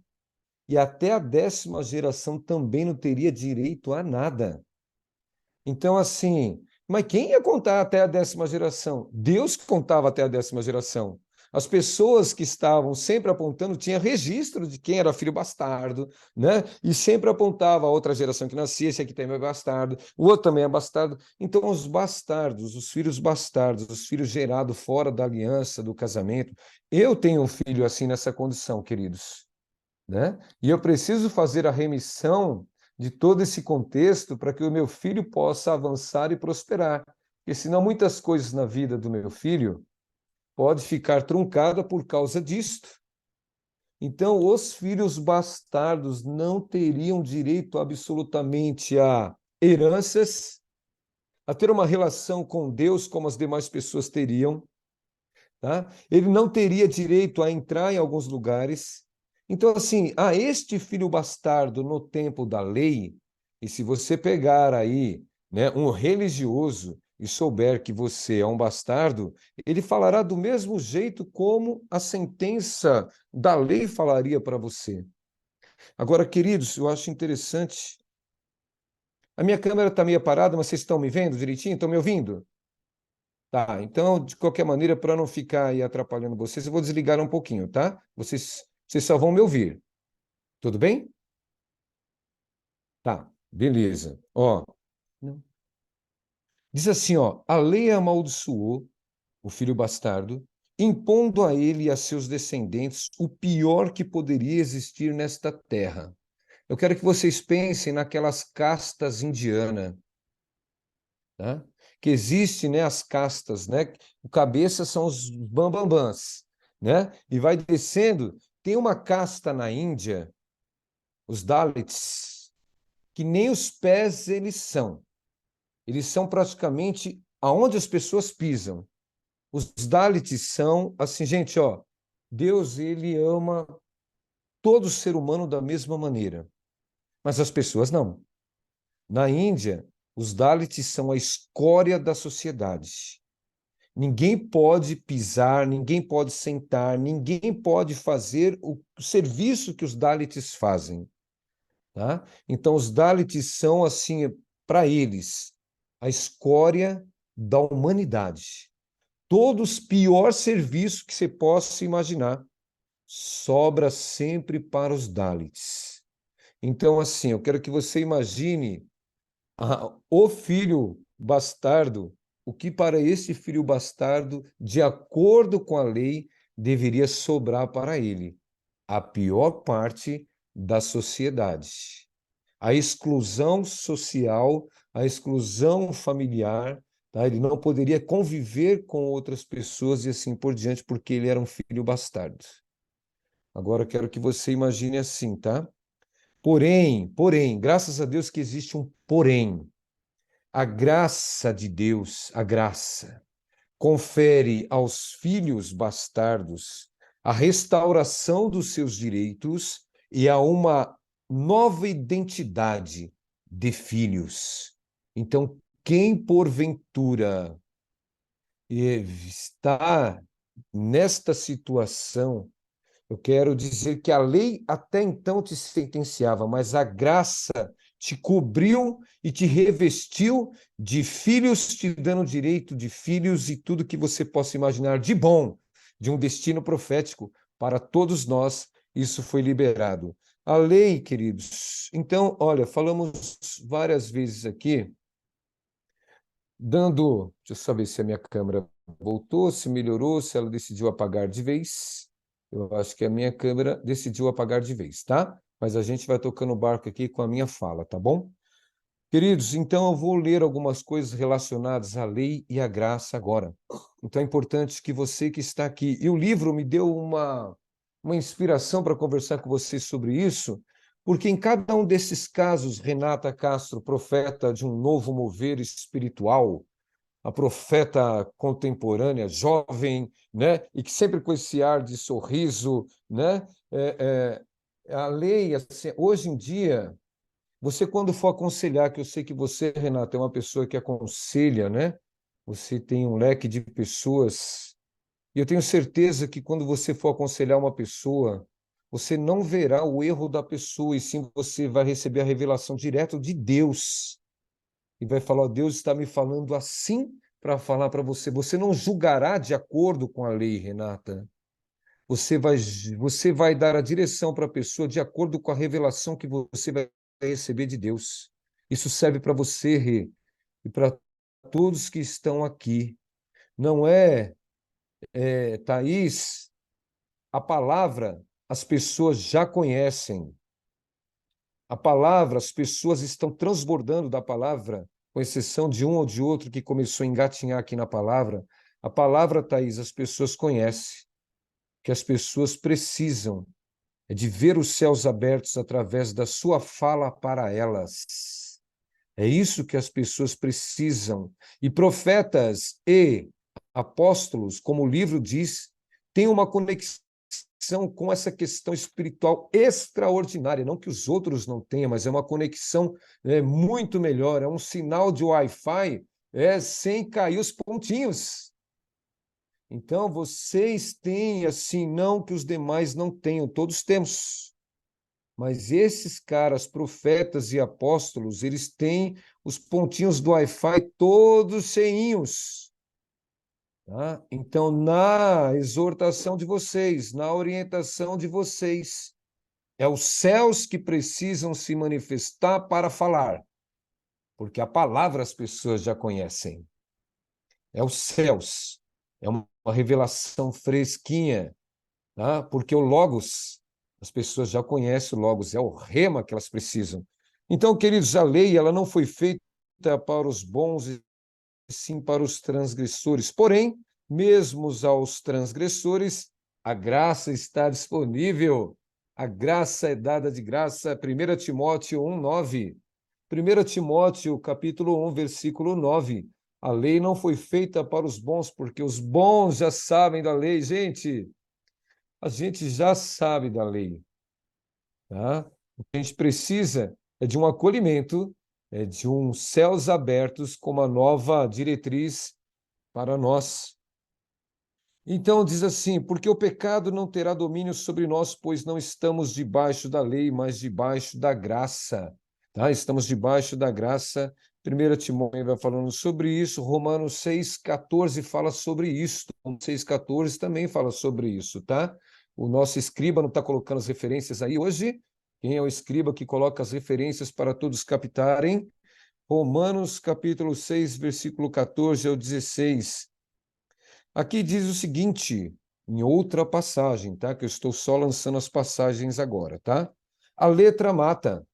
[SPEAKER 6] e até a 10ª geração também não teria direito a nada. Então, assim, mas quem ia contar até a 10ª geração? Deus contava até a 10ª geração. As pessoas que estavam sempre apontando tinha registro de quem era filho bastardo, né? E sempre apontava a outra geração que nascia, esse aqui também é bastardo, o outro também é bastardo. Então, os bastardos, os filhos gerados fora da aliança, do casamento. Eu tenho um filho assim nessa condição, queridos, né? E eu preciso fazer a remissão de todo esse contexto para que o meu filho possa avançar e prosperar. Porque senão muitas coisas na vida do meu filho pode ficar truncada por causa disto. Então, os filhos bastardos não teriam direito absolutamente a heranças, a ter uma relação com Deus como as demais pessoas teriam, tá? Ele não teria direito a entrar em alguns lugares. Então, assim, este filho bastardo no tempo da lei, e se você pegar aí, né, um religioso e souber que você é um bastardo, ele falará do mesmo jeito como a sentença da lei falaria para você. Agora, queridos, eu acho interessante. A minha câmera está meio parada, mas vocês estão me vendo direitinho? Estão me ouvindo? Tá, então, de qualquer maneira, para não ficar aí atrapalhando vocês, eu vou desligar um pouquinho, tá? Vocês só vão me ouvir. Tudo bem? Tá, beleza. Ó, diz assim, ó, a lei amaldiçoou o filho bastardo, impondo a ele e a seus descendentes o pior que poderia existir nesta terra. Eu quero que vocês pensem naquelas castas indianas, tá? Que existe, né, as castas, né? O cabeça são os bambambãs, né? E vai descendo. Tem uma casta na Índia, os Dalits, que nem os pés eles são. Eles são praticamente aonde as pessoas pisam. Os Dalits são assim, gente, ó, Deus ele ama todo ser humano da mesma maneira, mas as pessoas não. Na Índia, os Dalits são a escória da sociedade. Ninguém pode pisar, ninguém pode sentar, ninguém pode fazer o serviço que os Dalits fazem, tá? Então, os Dalits são, assim, para eles, a escória da humanidade. Todos pior serviço que você possa imaginar sobra sempre para os Dalits. Então, assim, eu quero que você imagine o filho bastardo, o que para esse filho bastardo, de acordo com a lei, deveria sobrar para ele. A pior parte da sociedade. A exclusão social, a exclusão familiar, tá? Ele não poderia conviver com outras pessoas e assim por diante, porque ele era um filho bastardo. Agora eu quero que você imagine assim, tá? Porém, graças a Deus que existe um porém. A graça de Deus, a graça, confere aos filhos bastardos a restauração dos seus direitos e a uma nova identidade de filhos. Então, quem porventura está nesta situação, eu quero dizer que a lei até então te sentenciava, mas a graça te cobriu e te revestiu de filhos, te dando direito de filhos e tudo que você possa imaginar de bom, de um destino profético para todos nós, isso foi liberado. A lei, queridos, então, olha, falamos várias vezes aqui, deixa eu saber se a minha câmera voltou, se melhorou, se ela decidiu apagar de vez. Eu acho que a minha câmera decidiu apagar de vez, tá? Mas a gente vai tocando o barco aqui com a minha fala, tá bom? Queridos, então eu vou ler algumas coisas relacionadas à lei e à graça agora. Então é importante que você que está aqui... E o livro me deu uma inspiração para conversar com vocês sobre isso, porque em cada um desses casos, Renata Castro, profeta de um novo mover espiritual, a profeta contemporânea, jovem, né? E que sempre com esse ar de sorriso, né? A lei, assim, hoje em dia, Você, quando for aconselhar, que eu sei que você, Renata, é uma pessoa que aconselha, né? Você tem um leque de pessoas, e eu tenho certeza que quando você for aconselhar uma pessoa, você não verá o erro da pessoa, e sim você vai receber a revelação direto de Deus. E vai falar, ó, Deus está me falando assim para falar para você. Você não julgará de acordo com a lei, Renata. Você vai dar a direção para a pessoa de acordo com a revelação que você vai receber de Deus. Isso serve para você, Rê, e para todos que estão aqui. Não Thaís, a palavra as pessoas já conhecem. A palavra, as pessoas estão transbordando da palavra, com exceção de um ou de outro que começou a engatinhar aqui na palavra. A palavra, Thaís, as pessoas conhecem, que as pessoas precisam de ver os céus abertos através da sua fala para elas. É isso que as pessoas precisam. E profetas e apóstolos, como o livro diz, têm uma conexão com essa questão espiritual extraordinária. Não que os outros não tenham, mas é uma conexão muito melhor. É um sinal de Wi-Fi sem cair os pontinhos. Então, vocês têm, assim, não que os demais não tenham, todos temos. Mas esses caras, profetas e apóstolos, eles têm os pontinhos do Wi-Fi todos cheinhos. Tá? Então, na exortação de vocês, na orientação de vocês, é os céus que precisam se manifestar para falar. Porque a palavra as pessoas já conhecem. É os céus. É uma revelação fresquinha. Tá? Porque o Logos, as pessoas já conhecem o Logos, é o rema que elas precisam. Então, queridos, a lei ela não foi feita para os bons e sim para os transgressores. Porém, mesmo aos transgressores, a graça está disponível. A graça é dada de graça. 1 Timóteo 1:9. 1 Timóteo, capítulo 1, versículo 9. A lei não foi feita para os bons, porque os bons já sabem da lei. Gente, a gente já sabe da lei. Tá? O que a gente precisa é de um acolhimento, de uns céus abertos com uma nova diretriz para nós. Então diz assim, porque o pecado não terá domínio sobre nós, pois não estamos debaixo da lei, mas debaixo da graça. Tá? Estamos debaixo da graça. 1 Timóteo vai falando sobre isso, Romanos 6,14 fala sobre isso, 6,14 também fala sobre isso, tá? O nosso escriba não está colocando as referências aí hoje. Quem é o escriba que coloca as referências para todos captarem? Romanos capítulo 6, versículo 14 ao 16. Aqui diz o seguinte, em outra passagem, tá? Que eu estou só lançando as passagens agora, tá? A letra mata.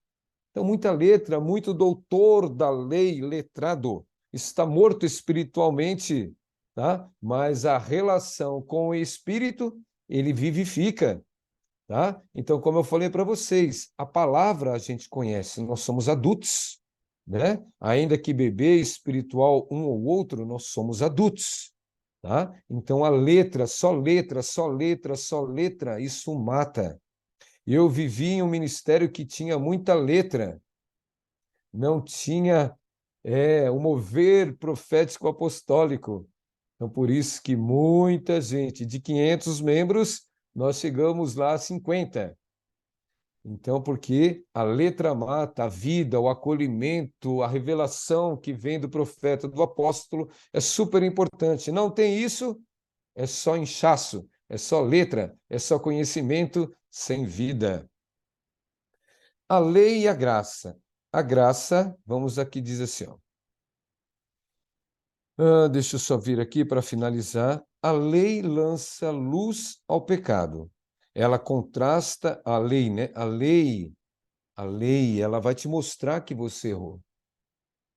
[SPEAKER 6] Então, muita letra, muito doutor da lei, letrado, está morto espiritualmente, tá? Mas a relação com o espírito, ele vivifica, tá? Então, como eu falei para vocês, a palavra a gente conhece, nós somos adultos, né? Ainda que bebê espiritual um ou outro, nós somos adultos, tá? Então, a letra, só letra, só letra, só letra, isso mata. Eu vivi em um ministério que tinha muita letra, não tinha o mover profético apostólico. Então, por isso que muita gente, de 500 membros, nós chegamos lá a 50. Então, porque a letra mata, a vida, o acolhimento, a revelação que vem do profeta, do apóstolo, é super importante. Não tem isso, é só inchaço, é só letra, é só conhecimento sem vida. A lei e a graça. A graça, vamos aqui dizer assim, ó. Deixa eu só vir aqui para finalizar. A lei lança luz ao pecado. Ela contrasta a lei, né? A lei, ela vai te mostrar que você errou,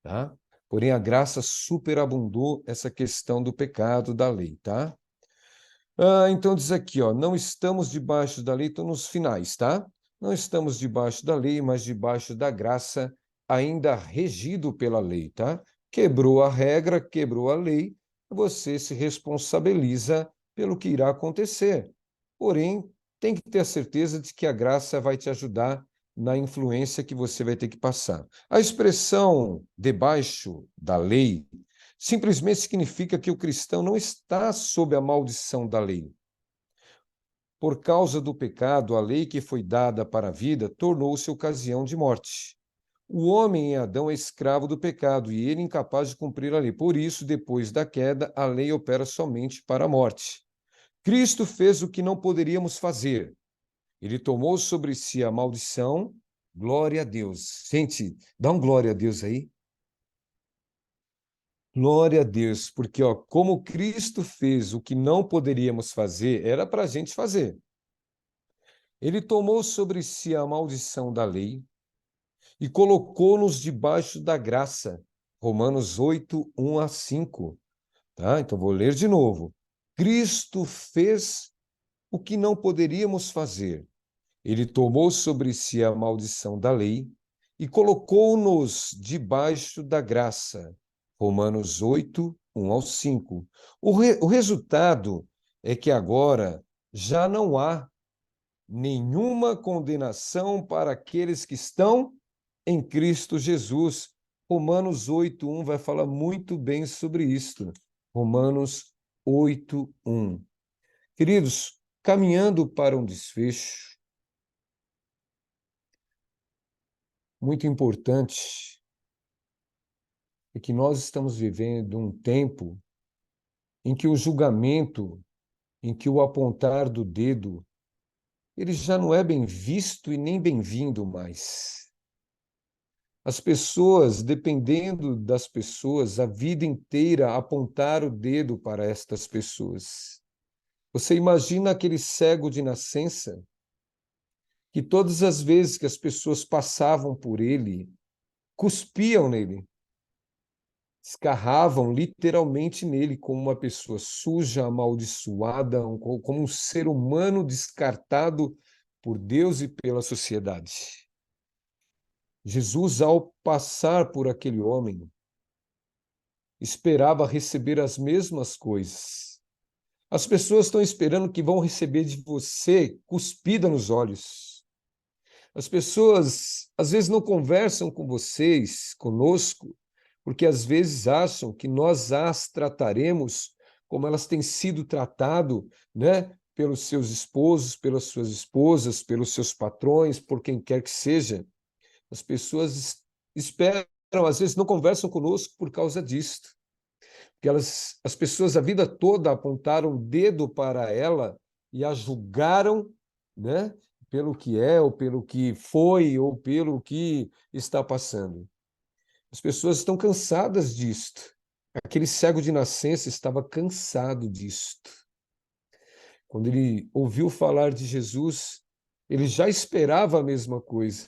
[SPEAKER 6] tá? Porém, a graça superabundou essa questão do pecado da lei, tá? Então diz aqui, ó, não estamos debaixo da lei, estou nos finais, tá? Não estamos debaixo da lei, mas debaixo da graça, ainda regido pela lei, tá? Quebrou a regra, quebrou a lei, você se responsabiliza pelo que irá acontecer. Porém, tem que ter a certeza de que a graça vai te ajudar na influência que você vai ter que passar. A expressão debaixo da lei simplesmente significa que o cristão não está sob a maldição da lei. Por causa do pecado, a lei que foi dada para a vida tornou-se ocasião de morte. O homem em Adão é escravo do pecado e ele incapaz de cumprir a lei. Por isso, depois da queda, a lei opera somente para a morte. Cristo fez o que não poderíamos fazer. Ele tomou sobre si a maldição. Glória a Deus. Gente, dá um glória a Deus aí. Glória a Deus, porque como Cristo fez o que não poderíamos fazer, era para a gente fazer. Ele tomou sobre si a maldição da lei e colocou-nos debaixo da graça. Romanos 8, 1 a 5. Tá? Então vou ler de novo. Cristo fez o que não poderíamos fazer. Ele tomou sobre si a maldição da lei e colocou-nos debaixo da graça. Romanos 8, 1 ao 5. O resultado é que agora já não há nenhuma condenação para aqueles que estão em Cristo Jesus. Romanos 8, 1 vai falar muito bem sobre isto. Romanos 8, 1. Queridos, caminhando para um desfecho, muito importante é que nós estamos vivendo um tempo em que o julgamento, em que o apontar do dedo, ele já não é bem visto e nem bem-vindo mais. As pessoas, dependendo das pessoas, a vida inteira apontar o dedo para estas pessoas. Você imagina aquele cego de nascença que todas as vezes que as pessoas passavam por ele, cuspiam nele, escarravam literalmente nele como uma pessoa suja, amaldiçoada, como um ser humano descartado por Deus e pela sociedade. Jesus, ao passar por aquele homem, esperava receber as mesmas coisas. As pessoas estão esperando que vão receber de você cuspida nos olhos. As pessoas, às vezes, não conversam com vocês, conosco, porque às vezes acham que nós as trataremos como elas têm sido tratado, né, pelos seus esposos, pelas suas esposas, pelos seus patrões, por quem quer que seja. As pessoas esperam, às vezes não conversam conosco por causa disto. Porque as pessoas a vida toda apontaram o dedo para ela e a julgaram, né, pelo que é, ou pelo que foi, ou pelo que está passando. As pessoas estão cansadas disto. Aquele cego de nascença estava cansado disto. Quando ele ouviu falar de Jesus, ele já esperava a mesma coisa.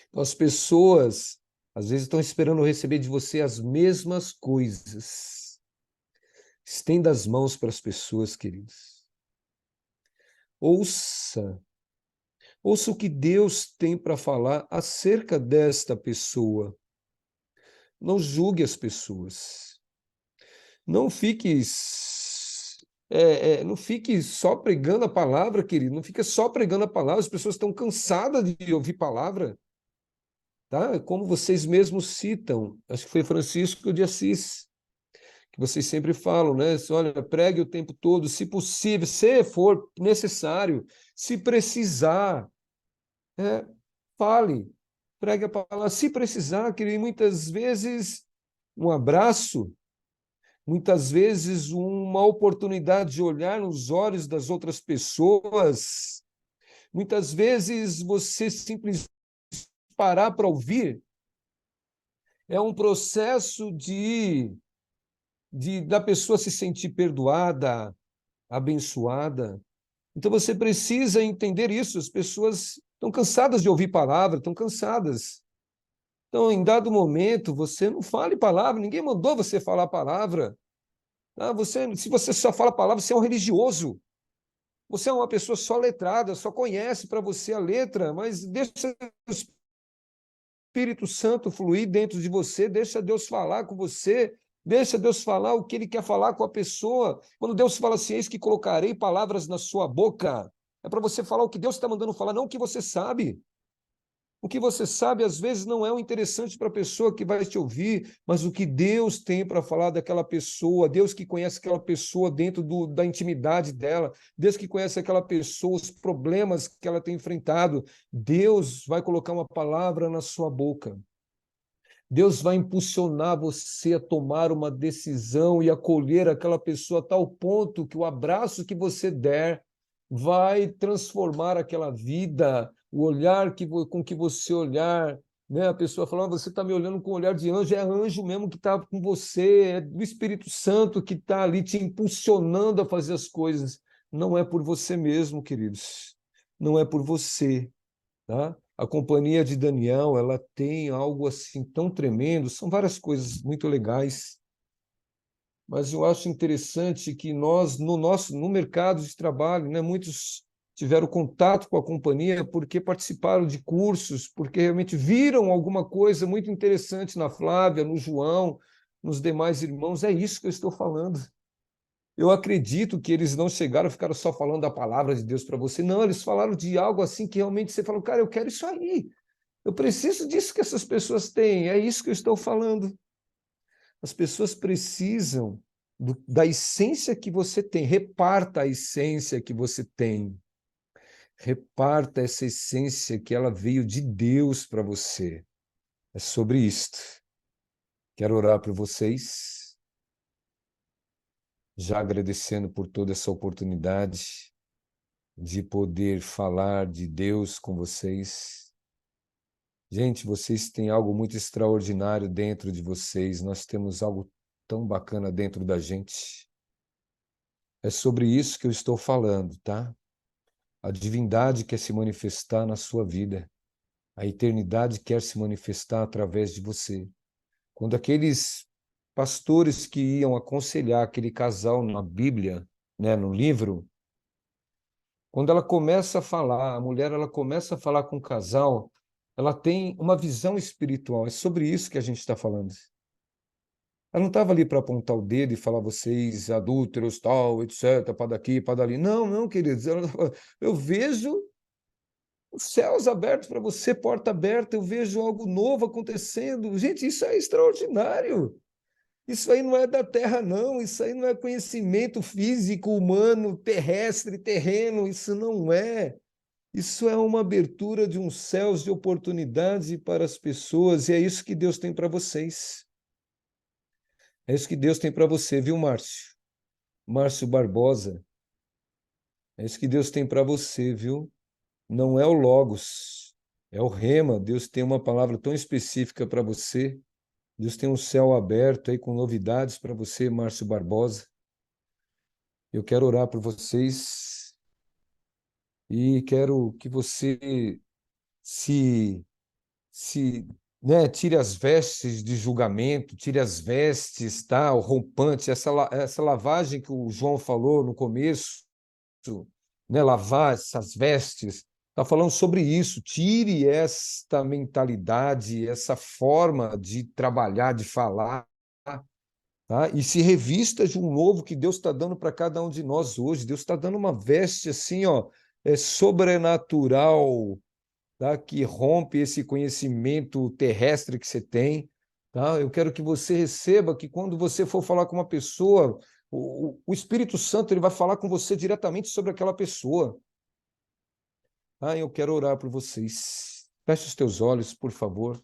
[SPEAKER 6] Então, as pessoas, às vezes, estão esperando receber de você as mesmas coisas. Estenda as mãos para as pessoas, queridos. Ouça o que Deus tem para falar acerca desta pessoa. Não julgue as pessoas. Não fique só pregando a palavra, querido. Não fique só pregando a palavra. As pessoas estão cansadas de ouvir palavra. Tá? Como vocês mesmos citam, acho que foi Francisco de Assis, que vocês sempre falam, né? Olha, pregue o tempo todo, se possível, se for necessário, se precisar, fale, pregue a palavra, se precisar, querido, muitas vezes um abraço, muitas vezes uma oportunidade de olhar nos olhos das outras pessoas, muitas vezes você simplesmente parar para ouvir, é um processo da pessoa se sentir perdoada, abençoada. Então você precisa entender isso. As pessoas estão cansadas de ouvir palavra, estão cansadas. Então, em dado momento, você não fale palavra, ninguém mandou você falar palavra. Tá? Se você só fala palavra, você é um religioso. Você é uma pessoa só letrada, só conhece para você a letra, mas deixa o Espírito Santo fluir dentro de você, deixa Deus falar com você, deixa Deus falar o que Ele quer falar com a pessoa. Quando Deus fala assim, eis que colocarei palavras na sua boca, é para você falar o que Deus está mandando falar, não o que você sabe. O que você sabe, às vezes, não é o interessante para a pessoa que vai te ouvir, mas o que Deus tem para falar daquela pessoa, Deus que conhece aquela pessoa dentro da intimidade dela, Deus que conhece aquela pessoa, os problemas que ela tem enfrentado. Deus vai colocar uma palavra na sua boca. Deus vai impulsionar você a tomar uma decisão e acolher aquela pessoa a tal ponto que o abraço que você der vai transformar aquela vida, o olhar com que você olhar, né? A pessoa fala, você está me olhando com um olhar de anjo, é anjo mesmo que está com você, é do Espírito Santo que está ali te impulsionando a fazer as coisas. Não é por você mesmo, queridos, não é por você, tá? A companhia de Daniel, ela tem algo assim tão tremendo, são várias coisas muito legais, mas eu acho interessante que nós, no mercado de trabalho, né, muitos tiveram contato com a companhia porque participaram de cursos, porque realmente viram alguma coisa muito interessante na Flávia, no João, nos demais irmãos. É isso que eu estou falando. Eu acredito que eles não chegaram, ficaram só falando da palavra de Deus para você. Não, eles falaram de algo assim que realmente você falou, cara, eu quero isso aí. Eu preciso disso que essas pessoas têm. É isso que eu estou falando. As pessoas precisam da essência que você tem. Reparta a essência que você tem. Reparta essa essência que ela veio de Deus para você. É sobre isto. Quero orar por vocês, já agradecendo por toda essa oportunidade de poder falar de Deus com vocês. Gente, vocês têm algo muito extraordinário dentro de vocês. Nós temos algo tão bacana dentro da gente. É sobre isso que eu estou falando, tá? A divindade quer se manifestar na sua vida. A eternidade quer se manifestar através de você. Quando aqueles pastores que iam aconselhar aquele casal na Bíblia, né, no livro, quando ela começa a falar, a mulher ela começa a falar com o casal, ela tem uma visão espiritual. É sobre isso que a gente está falando. Ela não estava ali para apontar o dedo e falar vocês adúlteros, tal, etc., para daqui, para dali. Não, não, queridos. Eu vejo os céus abertos para você, porta aberta, eu vejo algo novo acontecendo. Gente, isso é extraordinário. Isso aí não é da terra, não. Isso aí não é conhecimento físico, humano, terrestre, terreno. Isso não é. Isso é uma abertura de uns céus de oportunidade para as pessoas, e é isso que Deus tem para vocês. É isso que Deus tem para você, viu, Márcio? Márcio Barbosa. É isso que Deus tem para você, viu? Não é o Logos, é o Rema. Deus tem uma palavra tão específica para você. Deus tem um céu aberto aí com novidades para você, Márcio Barbosa. Eu quero orar por vocês e quero que você né, tire as vestes de julgamento, tire as vestes, tá? O rompante, essa lavagem que o João falou no começo, né, lavar essas vestes, está falando sobre isso. Tire esta mentalidade, essa forma de trabalhar, de falar, tá? E se revista de um novo que Deus está dando para cada um de nós hoje. Deus está dando uma veste assim, ó, sobrenatural, tá? Que rompe esse conhecimento terrestre que você tem. Tá? Eu quero que você receba que quando você for falar com uma pessoa, o Espírito Santo ele vai falar com você diretamente sobre aquela pessoa. Tá? Eu quero orar por vocês. Feche os teus olhos, por favor.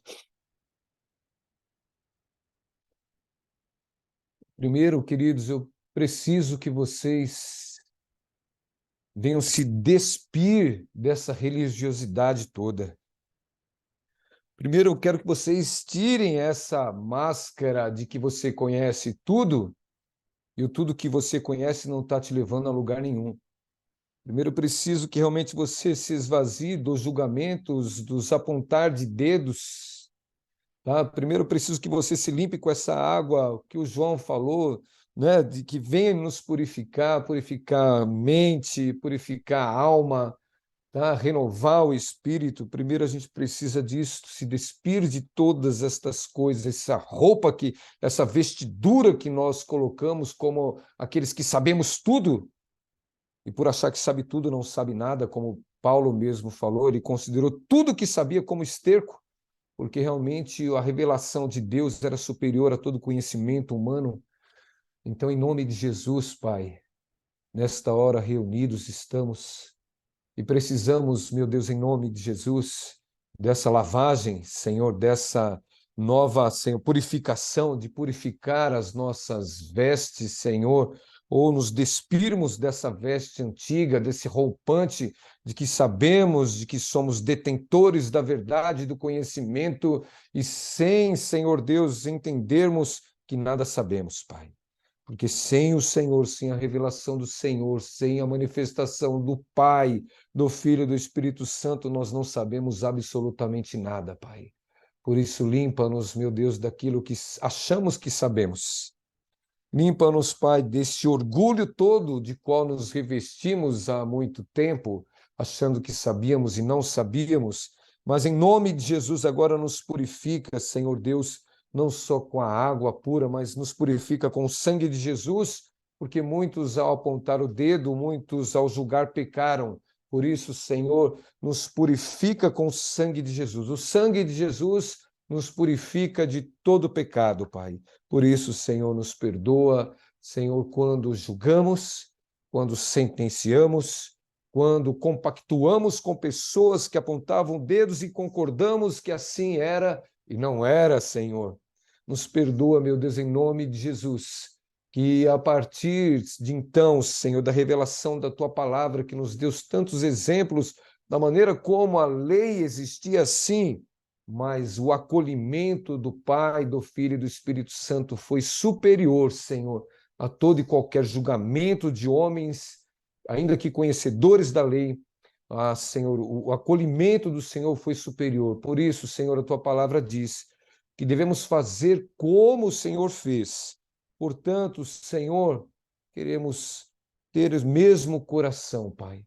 [SPEAKER 6] Primeiro, queridos, eu preciso que vocês venham se despir dessa religiosidade toda. Primeiro, eu quero que vocês tirem essa máscara de que você conhece tudo e o tudo que você conhece não está te levando a lugar nenhum. Primeiro, eu preciso que realmente você se esvazie dos julgamentos, dos apontar de dedos. Tá? Primeiro, eu preciso que você se limpe com essa água que o João falou, né? De que venha nos purificar, purificar a mente, purificar a alma, tá? Renovar o espírito. Primeiro a gente precisa disso, se despir de todas estas coisas, essa roupa essa vestidura que nós colocamos como aqueles que sabemos tudo, e por achar que sabe tudo não sabe nada, como Paulo mesmo falou, ele considerou tudo que sabia como esterco, porque realmente a revelação de Deus era superior a todo conhecimento humano. Então, em nome de Jesus, Pai, nesta hora reunidos estamos e precisamos, meu Deus, em nome de Jesus, dessa lavagem, Senhor, dessa nova, Senhor, purificação, de purificar as nossas vestes, Senhor, ou nos despirmos dessa veste antiga, desse roupante de que sabemos, de que somos detentores da verdade, do conhecimento, e sem, Senhor Deus, entendermos que nada sabemos, Pai. Porque sem o Senhor, sem a revelação do Senhor, sem a manifestação do Pai, do Filho e do Espírito Santo, nós não sabemos absolutamente nada, Pai. Por isso, limpa-nos, meu Deus, daquilo que achamos que sabemos. Limpa-nos, Pai, desse orgulho todo de qual nos revestimos há muito tempo, achando que sabíamos e não sabíamos. Mas em nome de Jesus, agora nos purifica, Senhor Deus, não só com a água pura, mas nos purifica com o sangue de Jesus, porque muitos ao apontar o dedo, muitos ao julgar pecaram. Por isso, Senhor, nos purifica com o sangue de Jesus. O sangue de Jesus nos purifica de todo pecado, Pai. Por isso, Senhor, nos perdoa, Senhor, quando julgamos, quando sentenciamos, quando compactuamos com pessoas que apontavam dedos e concordamos que assim era e não era, Senhor. Nos perdoa, meu Deus, em nome de Jesus, que a partir de então, Senhor, da revelação da Tua palavra, que nos deu tantos exemplos da maneira como a lei existia assim, mas o acolhimento do Pai, do Filho e do Espírito Santo foi superior, Senhor, a todo e qualquer julgamento de homens, ainda que conhecedores da lei. Ah, Senhor, o acolhimento do Senhor foi superior. Por isso, Senhor, a Tua palavra diz que devemos fazer como o Senhor fez. Portanto, Senhor, queremos ter o mesmo coração, Pai,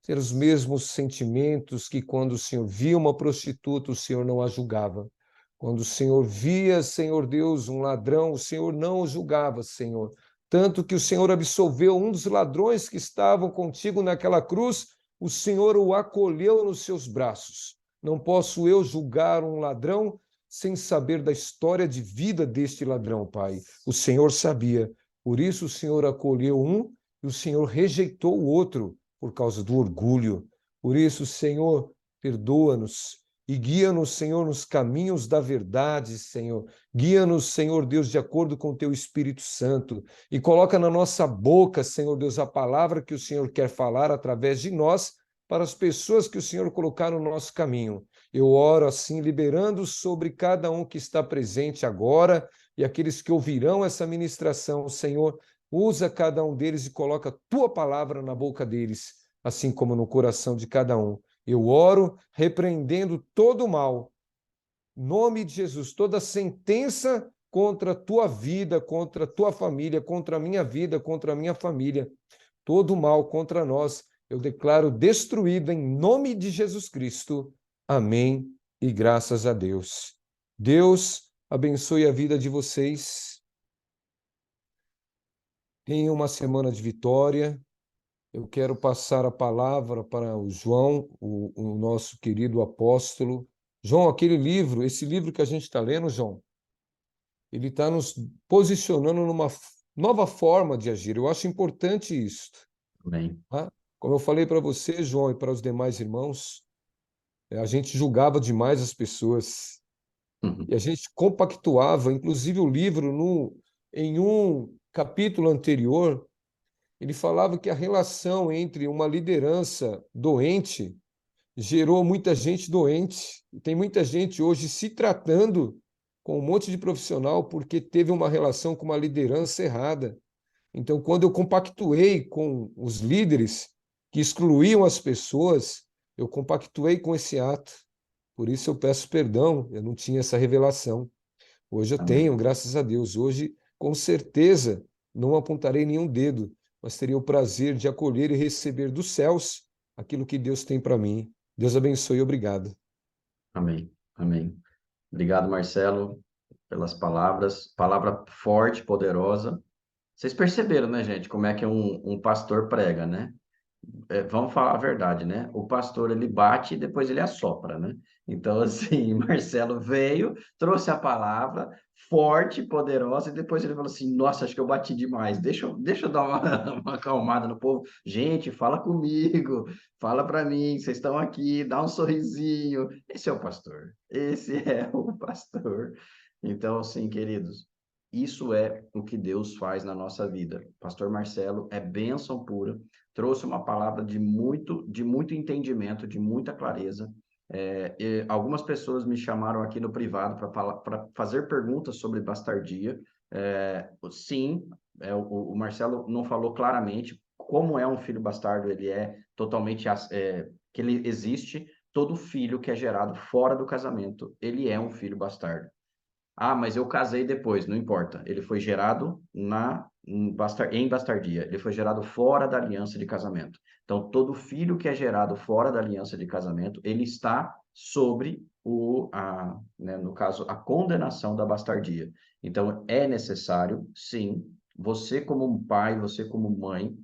[SPEAKER 6] ter os mesmos sentimentos que quando o Senhor via uma prostituta, o Senhor não a julgava. Quando o Senhor via, Senhor Deus, um ladrão, o Senhor não o julgava, Senhor. Tanto que o Senhor absolveu um dos ladrões que estavam contigo naquela cruz, o Senhor o acolheu nos seus braços. Não posso eu julgar um ladrão sem saber da história de vida deste ladrão, Pai. O Senhor sabia. Por isso o Senhor acolheu um e o Senhor rejeitou o outro por causa do orgulho. Por isso, Senhor, perdoa-nos e guia-nos, Senhor, nos caminhos da verdade, Senhor. Guia-nos, Senhor Deus, de acordo com o Teu Espírito Santo e coloca na nossa boca, Senhor Deus, a palavra que o Senhor quer falar através de nós para as pessoas que o Senhor colocar no nosso caminho. Eu oro assim, liberando sobre cada um que está presente agora e aqueles que ouvirão essa ministração, Senhor, usa cada um deles e coloca a Tua palavra na boca deles, assim como no coração de cada um. Eu oro repreendendo todo o mal, em nome de Jesus, toda sentença contra a Tua vida, contra a Tua família, contra a minha vida, contra a minha família, todo o mal contra nós, eu declaro destruído em nome de Jesus Cristo. Amém e graças a Deus. Deus abençoe a vida de vocês. Tenham uma semana de vitória. Eu quero passar a palavra para o João, o nosso querido apóstolo. João, aquele livro, esse livro que a gente está lendo, João, ele está nos posicionando numa nova forma de agir. Eu acho importante isso.
[SPEAKER 1] Amém.
[SPEAKER 6] Tá? Como eu falei para você, João, e para os demais irmãos, a gente julgava demais as pessoas. E a gente compactuava, inclusive o livro, em um capítulo anterior, ele falava que a relação entre uma liderança doente gerou muita gente doente. E tem muita gente hoje se tratando com um monte de profissional porque teve uma relação com uma liderança errada. Então, quando eu compactuei com os líderes que excluíam as pessoas, eu compactuei com esse ato. Por isso eu peço perdão, eu não tinha essa revelação. Hoje eu tenho, graças a Deus. Hoje, com certeza, não apontarei nenhum dedo, mas teria o prazer de acolher e receber dos céus aquilo que Deus tem para mim. Deus abençoe e obrigado.
[SPEAKER 1] Amém. Amém. Obrigado, Marcelo, pelas palavras. Palavra forte, poderosa. Vocês perceberam, né, gente, como é que um pastor prega, né? vamos falar a verdade, né? O pastor, ele bate e depois ele assopra, né? Então, assim, Marcelo veio, trouxe a palavra forte, poderosa, e depois ele falou assim, nossa, acho que eu bati demais, deixa eu dar uma acalmada no povo. Gente, fala comigo, fala para mim, vocês estão aqui, dá um sorrisinho. Esse é o pastor, esse é o pastor. Então, assim, queridos, isso é o que Deus faz na nossa vida. Pastor Marcelo é bênção pura, trouxe uma palavra de muito entendimento, de muita clareza. Algumas pessoas me chamaram aqui no privado para fazer perguntas sobre bastardia. Sim, o Marcelo não falou claramente como é um filho bastardo, ele é totalmente, que ele existe, todo filho que é gerado fora do casamento, ele é um filho bastardo. Ah, mas eu casei depois, não importa. Ele foi gerado em bastardia. Ele foi gerado fora da aliança de casamento. Então, todo filho que é gerado fora da aliança de casamento, ele está sobre no caso, a condenação da bastardia. Então, é necessário, sim, você como pai, você como mãe,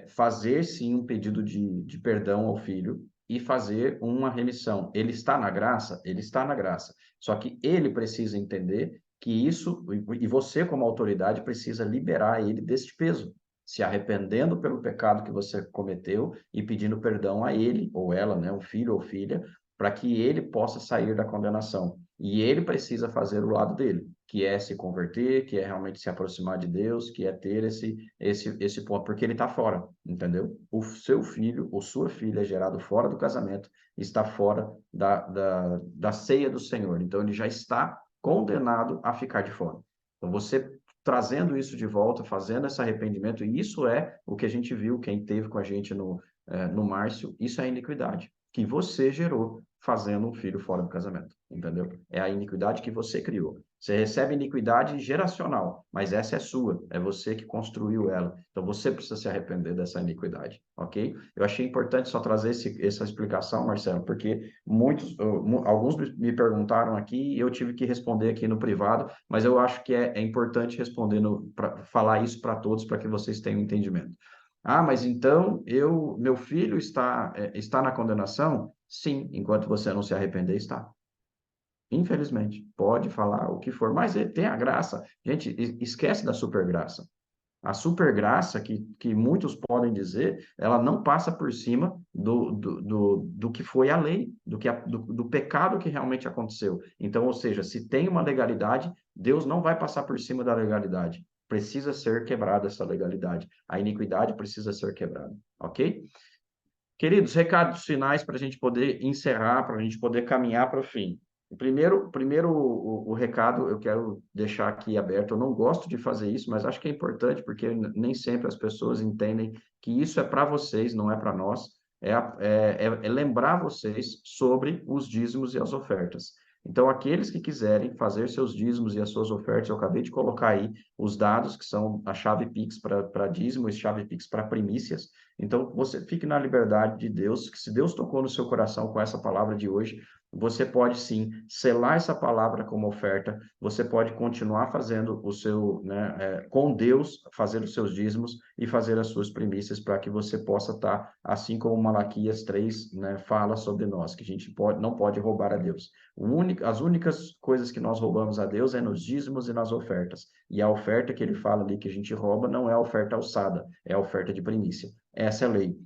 [SPEAKER 1] fazer sim um pedido de perdão ao filho e fazer uma remissão. Ele está na graça? Ele está na graça. Só que ele precisa entender que isso, e você como autoridade precisa liberar ele deste peso, se arrependendo pelo pecado que você cometeu e pedindo perdão a ele ou ela, né, o filho ou filha, para que ele possa sair da condenação. E ele precisa fazer o lado dele, que é se converter, que é realmente se aproximar de Deus, que é ter esse ponto, porque ele está fora, entendeu? O seu filho ou sua filha é gerado fora do casamento, está fora da ceia do Senhor. Então, ele já está condenado a ficar de fora. Então, você trazendo isso de volta, fazendo esse arrependimento, e isso é o que a gente viu, quem teve com a gente no Márcio, isso é a iniquidade que você gerou fazendo um filho fora do casamento, entendeu? É a iniquidade que você criou. Você recebe iniquidade geracional, mas essa é sua, é você que construiu ela. Então você precisa se arrepender dessa iniquidade, ok? Eu achei importante só trazer essa explicação, Marcelo, porque alguns me perguntaram aqui e eu tive que responder aqui no privado, mas eu acho que é importante responder, falar isso para todos, para que vocês tenham entendimento. Ah, mas então meu filho está na condenação? Sim, enquanto você não se arrepender, está. Infelizmente, pode falar o que for, mas ele tem a graça. Gente, esquece da supergraça. A supergraça, que muitos podem dizer, ela não passa por cima do que foi a lei, do pecado que realmente aconteceu. Então, ou seja, se tem uma legalidade, Deus não vai passar por cima da legalidade. Precisa ser quebrada essa legalidade. A iniquidade precisa ser quebrada, ok? Queridos, recados finais para a gente poder encerrar, para a gente poder caminhar para o fim. Primeiro o recado eu quero deixar aqui aberto. Eu não gosto de fazer isso, mas acho que é importante, porque nem sempre as pessoas entendem que isso é para vocês, não é para nós. É lembrar vocês sobre os dízimos e as ofertas. Então, aqueles que quiserem fazer seus dízimos e as suas ofertas, eu acabei de colocar aí os dados, que são a chave Pix para dízimo e chave Pix para primícias. Então, você fique na liberdade de Deus, que se Deus tocou no seu coração com essa palavra de hoje, você pode sim selar essa palavra como oferta, você pode continuar fazendo o seu, com Deus, fazer os seus dízimos e fazer as suas primícias para que você possa estar, assim como Malaquias 3, fala sobre nós, que a gente não pode roubar a Deus. As únicas coisas que nós roubamos a Deus é nos dízimos e nas ofertas. E a oferta que ele fala ali que a gente rouba não é a oferta alçada, é a oferta de primícia. Essa é a lei.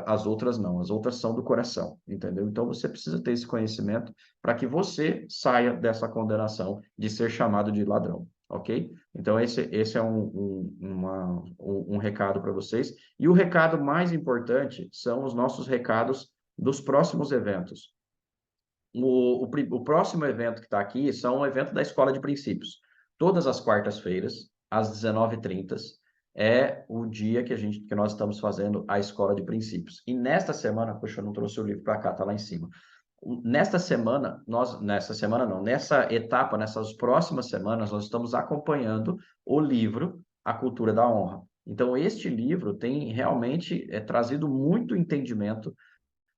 [SPEAKER 1] As outras não, as outras são do coração, entendeu? Então você precisa ter esse conhecimento para que você saia dessa condenação de ser chamado de ladrão, ok? Então esse é um recado para vocês. E o recado mais importante são os nossos recados dos próximos eventos. O próximo evento que está aqui são o evento da Escola de Princípios. Todas as quartas-feiras, às 19h30, é o dia que nós estamos fazendo a Escola de Princípios. E nesta semana, poxa, eu não trouxe o livro para cá, está lá em cima. Nessa etapa, nessas próximas semanas, nós estamos acompanhando o livro A Cultura da Honra. Então, este livro tem realmente trazido muito entendimento.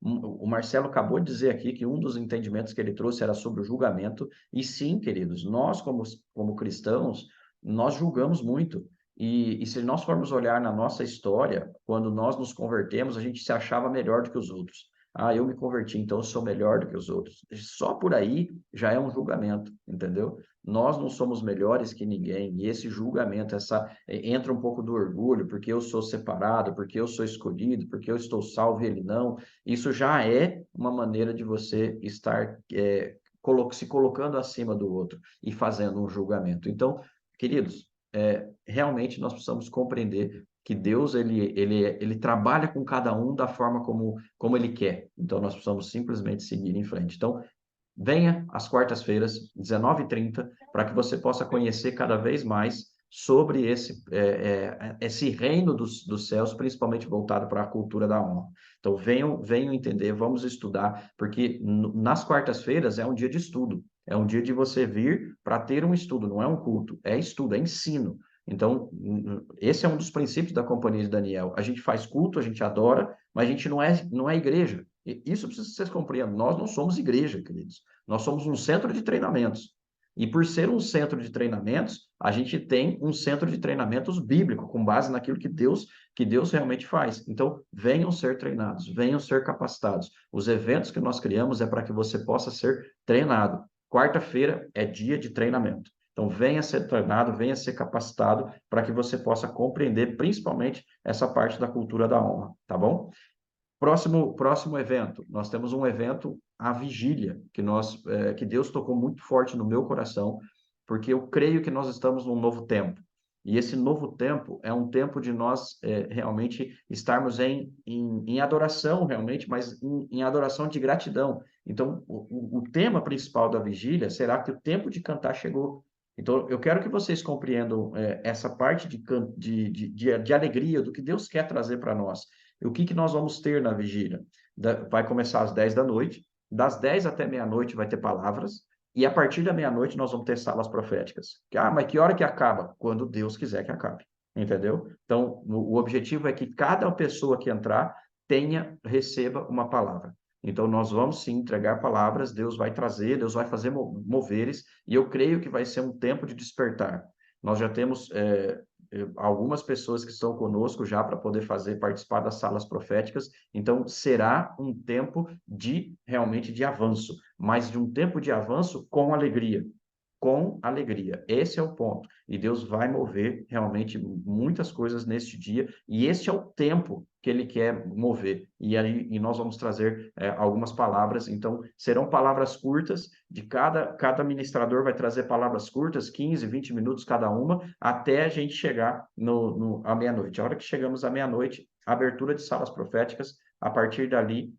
[SPEAKER 1] O Marcelo acabou de dizer aqui que um dos entendimentos que ele trouxe era sobre o julgamento. E sim, queridos, nós como cristãos, nós julgamos muito. E se nós formos olhar na nossa história, quando nós nos convertemos, a gente se achava melhor do que os outros. Ah, eu me converti, então eu sou melhor do que os outros. Só por aí já é um julgamento, entendeu? Nós não somos melhores que ninguém, e esse julgamento, entra um pouco do orgulho, porque eu sou separado, porque eu sou escolhido, porque eu estou salvo e ele não. Isso já é uma maneira de você estar se colocando acima do outro e fazendo um julgamento. Então, queridos, realmente nós precisamos compreender que Deus ele trabalha com cada um da forma como ele quer. Então, nós precisamos simplesmente seguir em frente. Então, venha às quartas-feiras, 19h30, para que você possa conhecer cada vez mais sobre esse reino dos céus, principalmente voltado para a cultura da honra. Então, venham entender, vamos estudar, porque nas quartas-feiras é um dia de estudo, é um dia de você vir para ter um estudo, não é um culto, é estudo, é ensino. Então, esse é um dos princípios da Companhia de Daniel. A gente faz culto, a gente adora, mas a gente não é igreja. Isso precisa que vocês compreendam. Nós não somos igreja, queridos. Nós somos um centro de treinamentos. E por ser um centro de treinamentos, a gente tem um centro de treinamentos bíblico, com base naquilo que Deus realmente faz. Então, venham ser treinados, venham ser capacitados. Os eventos que nós criamos é para que você possa ser treinado. Quarta-feira é dia de treinamento. Então, venha ser treinado, venha ser capacitado para que você possa compreender, principalmente, essa parte da cultura da honra, tá bom? Próximo evento, nós temos um evento, a vigília, que Deus tocou muito forte no meu coração, porque eu creio que nós estamos num novo tempo. E esse novo tempo é um tempo de nós realmente estarmos em adoração, realmente, mas em adoração de gratidão. Então, o tema principal da vigília será que o tempo de cantar chegou. Então, eu quero que vocês compreendam essa parte de alegria, do que Deus quer trazer para nós. E o que nós vamos ter na vigília? Vai começar às 10 da noite, das 10 até meia-noite vai ter palavras, e a partir da meia-noite nós vamos ter salas proféticas. Mas que hora que acaba? Quando Deus quiser que acabe, entendeu? Então, o objetivo é que cada pessoa que entrar receba uma palavra. Então, nós vamos sim entregar palavras, Deus vai trazer, Deus vai fazer moveres, e eu creio que vai ser um tempo de despertar. Nós já temos algumas pessoas que estão conosco já para poder participar das salas proféticas, então será um tempo realmente de avanço, mas de um tempo de avanço com alegria. Com alegria. Esse é o ponto. E Deus vai mover realmente muitas coisas neste dia, e este é o tempo que Ele quer mover. E nós vamos trazer algumas palavras, então serão palavras curtas, de cada ministrador vai trazer palavras curtas, 15, 20 minutos cada uma, até a gente chegar à meia-noite. A hora que chegamos à meia-noite, abertura de salas proféticas, a partir dali,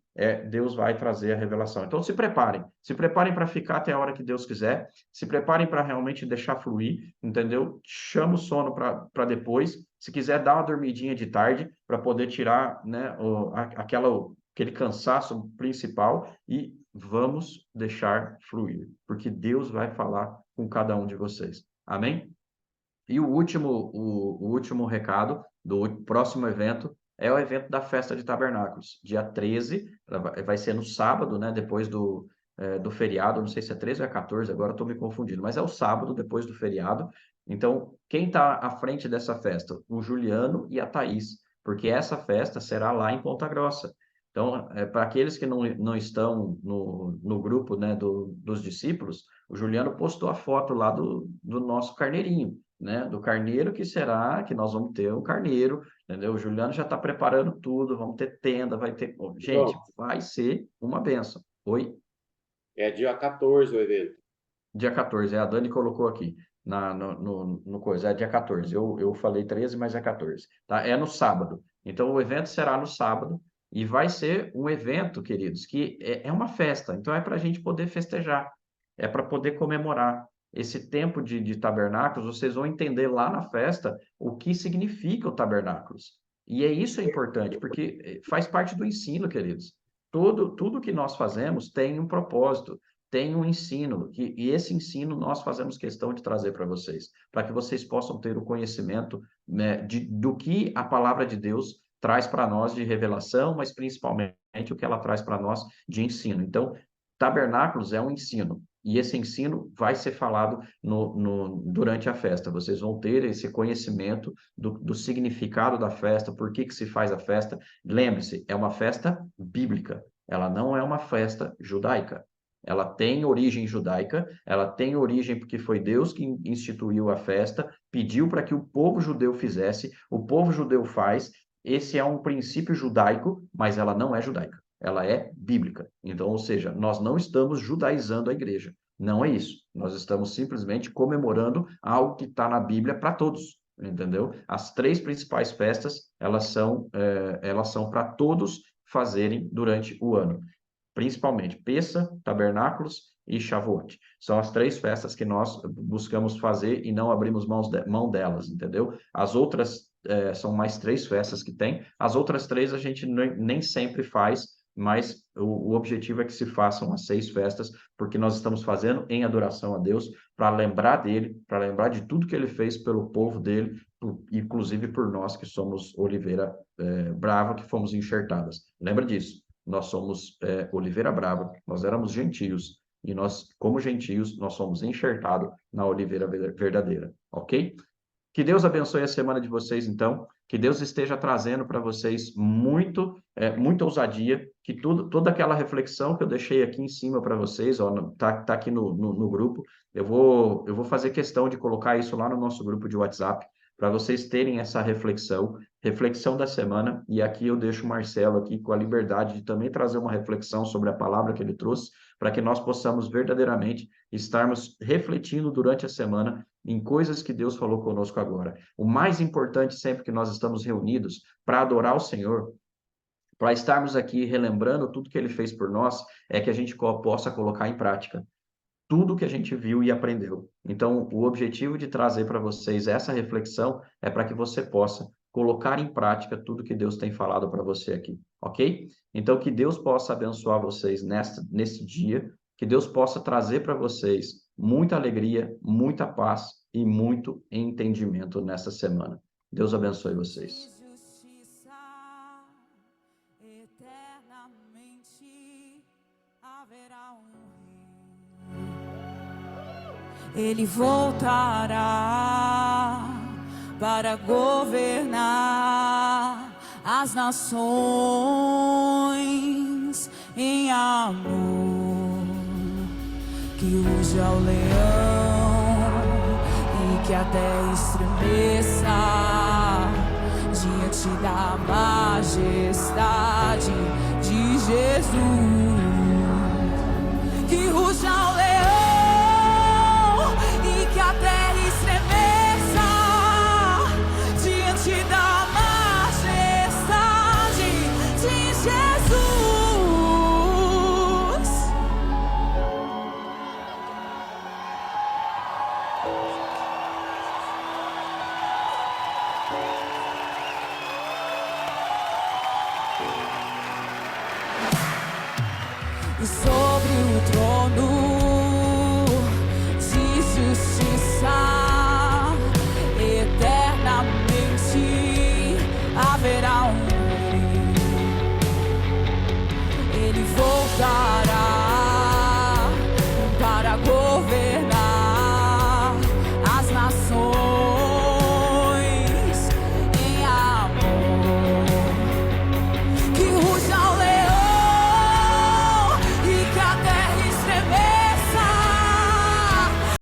[SPEAKER 1] Deus vai trazer a revelação. Então, se preparem para ficar até a hora que Deus quiser, se preparem para realmente deixar fluir, entendeu? Chama o sono para depois, se quiser dar uma dormidinha de tarde, para poder tirar, né, aquele cansaço principal, e vamos deixar fluir, porque Deus vai falar com cada um de vocês. Amém? E o último recado do próximo evento é o evento da Festa de Tabernáculos, dia 13, vai ser no sábado, né, depois do feriado, não sei se é 13 ou é 14, agora estou me confundindo, mas é o sábado, depois do feriado. Então, quem está à frente dessa festa? O Juliano e a Thaís, porque essa festa será lá em Ponta Grossa. Então, para aqueles que não estão no grupo, né, dos discípulos, o Juliano postou a foto lá do nosso carneirinho, né, do carneiro que nós vamos ter um carneiro, entendeu? O Juliano já está preparando tudo, vamos ter tenda, vai ter... Gente, vai ser uma benção. Oi?
[SPEAKER 10] É dia 14 o evento.
[SPEAKER 1] Dia 14, a Dani colocou aqui no coisa, é dia 14. Eu falei 13, mas é 14. Tá? É no sábado. Então, o evento será no sábado, e vai ser um evento, queridos, que é uma festa. Então, é para a gente poder festejar, é para poder comemorar. Esse tempo de tabernáculos, vocês vão entender lá na festa o que significa o tabernáculos. E isso é importante, porque faz parte do ensino, queridos. Tudo que nós fazemos tem um propósito, tem um ensino, e esse ensino nós fazemos questão de trazer para vocês, para que vocês possam ter o conhecimento, né, do que a palavra de Deus traz para nós de revelação, mas principalmente o que ela traz para nós de ensino. Então, tabernáculos é um ensino. E esse ensino vai ser falado durante a festa. Vocês vão ter esse conhecimento do significado da festa, por que se faz a festa. Lembre-se, é uma festa bíblica, ela não é uma festa judaica. Ela tem origem judaica, ela tem origem porque foi Deus que instituiu a festa, pediu para que o povo judeu fizesse, o povo judeu faz. Esse é um princípio judaico, mas ela não é judaica, ela é bíblica. Então, ou seja, nós não estamos judaizando a igreja, não é isso. Nós estamos simplesmente comemorando algo que está na Bíblia para todos, entendeu? As 3 principais festas, elas são para todos fazerem durante o ano. Principalmente Pessa, Tabernáculos e Shavuot. São as 3 festas que nós buscamos fazer e não abrimos mão delas, entendeu? As outras são mais 3 festas que tem. As outras 3 a gente nem sempre faz, mas o objetivo é que se façam as 6 festas, porque nós estamos fazendo em adoração a Deus, para lembrar dele, para lembrar de tudo que ele fez pelo povo dele, inclusive por nós que somos oliveira brava, que fomos enxertadas. Lembra disso? Nós somos oliveira brava, nós éramos gentios, e nós, como gentios, nós somos enxertados na oliveira verdadeira, ok? Que Deus abençoe a semana de vocês, então, que Deus esteja trazendo para vocês muita ousadia, que toda aquela reflexão que eu deixei aqui em cima para vocês, tá aqui no grupo, eu vou fazer questão de colocar isso lá no nosso grupo de WhatsApp, para vocês terem essa reflexão da semana, e aqui eu deixo o Marcelo aqui com a liberdade de também trazer uma reflexão sobre a palavra que ele trouxe, para que nós possamos verdadeiramente estarmos refletindo durante a semana em coisas que Deus falou conosco agora. O mais importante sempre que nós estamos reunidos para adorar o Senhor, para estarmos aqui relembrando tudo que ele fez por nós, é que a gente possa colocar em prática tudo que a gente viu e aprendeu. Então, o objetivo de trazer para vocês essa reflexão é para que você possa colocar em prática tudo que Deus tem falado para você aqui, ok? Então, que Deus possa abençoar vocês nesse dia, que Deus possa trazer para vocês muita alegria, muita paz e muito entendimento nessa semana. Deus abençoe vocês.
[SPEAKER 5] Ele voltará para governar as nações em amor, que ruge ao leão e que a terra estremeça diante da majestade de Jesus, que ruge ao leão e que a terra estremeça diante da majestade de Jesus. E sou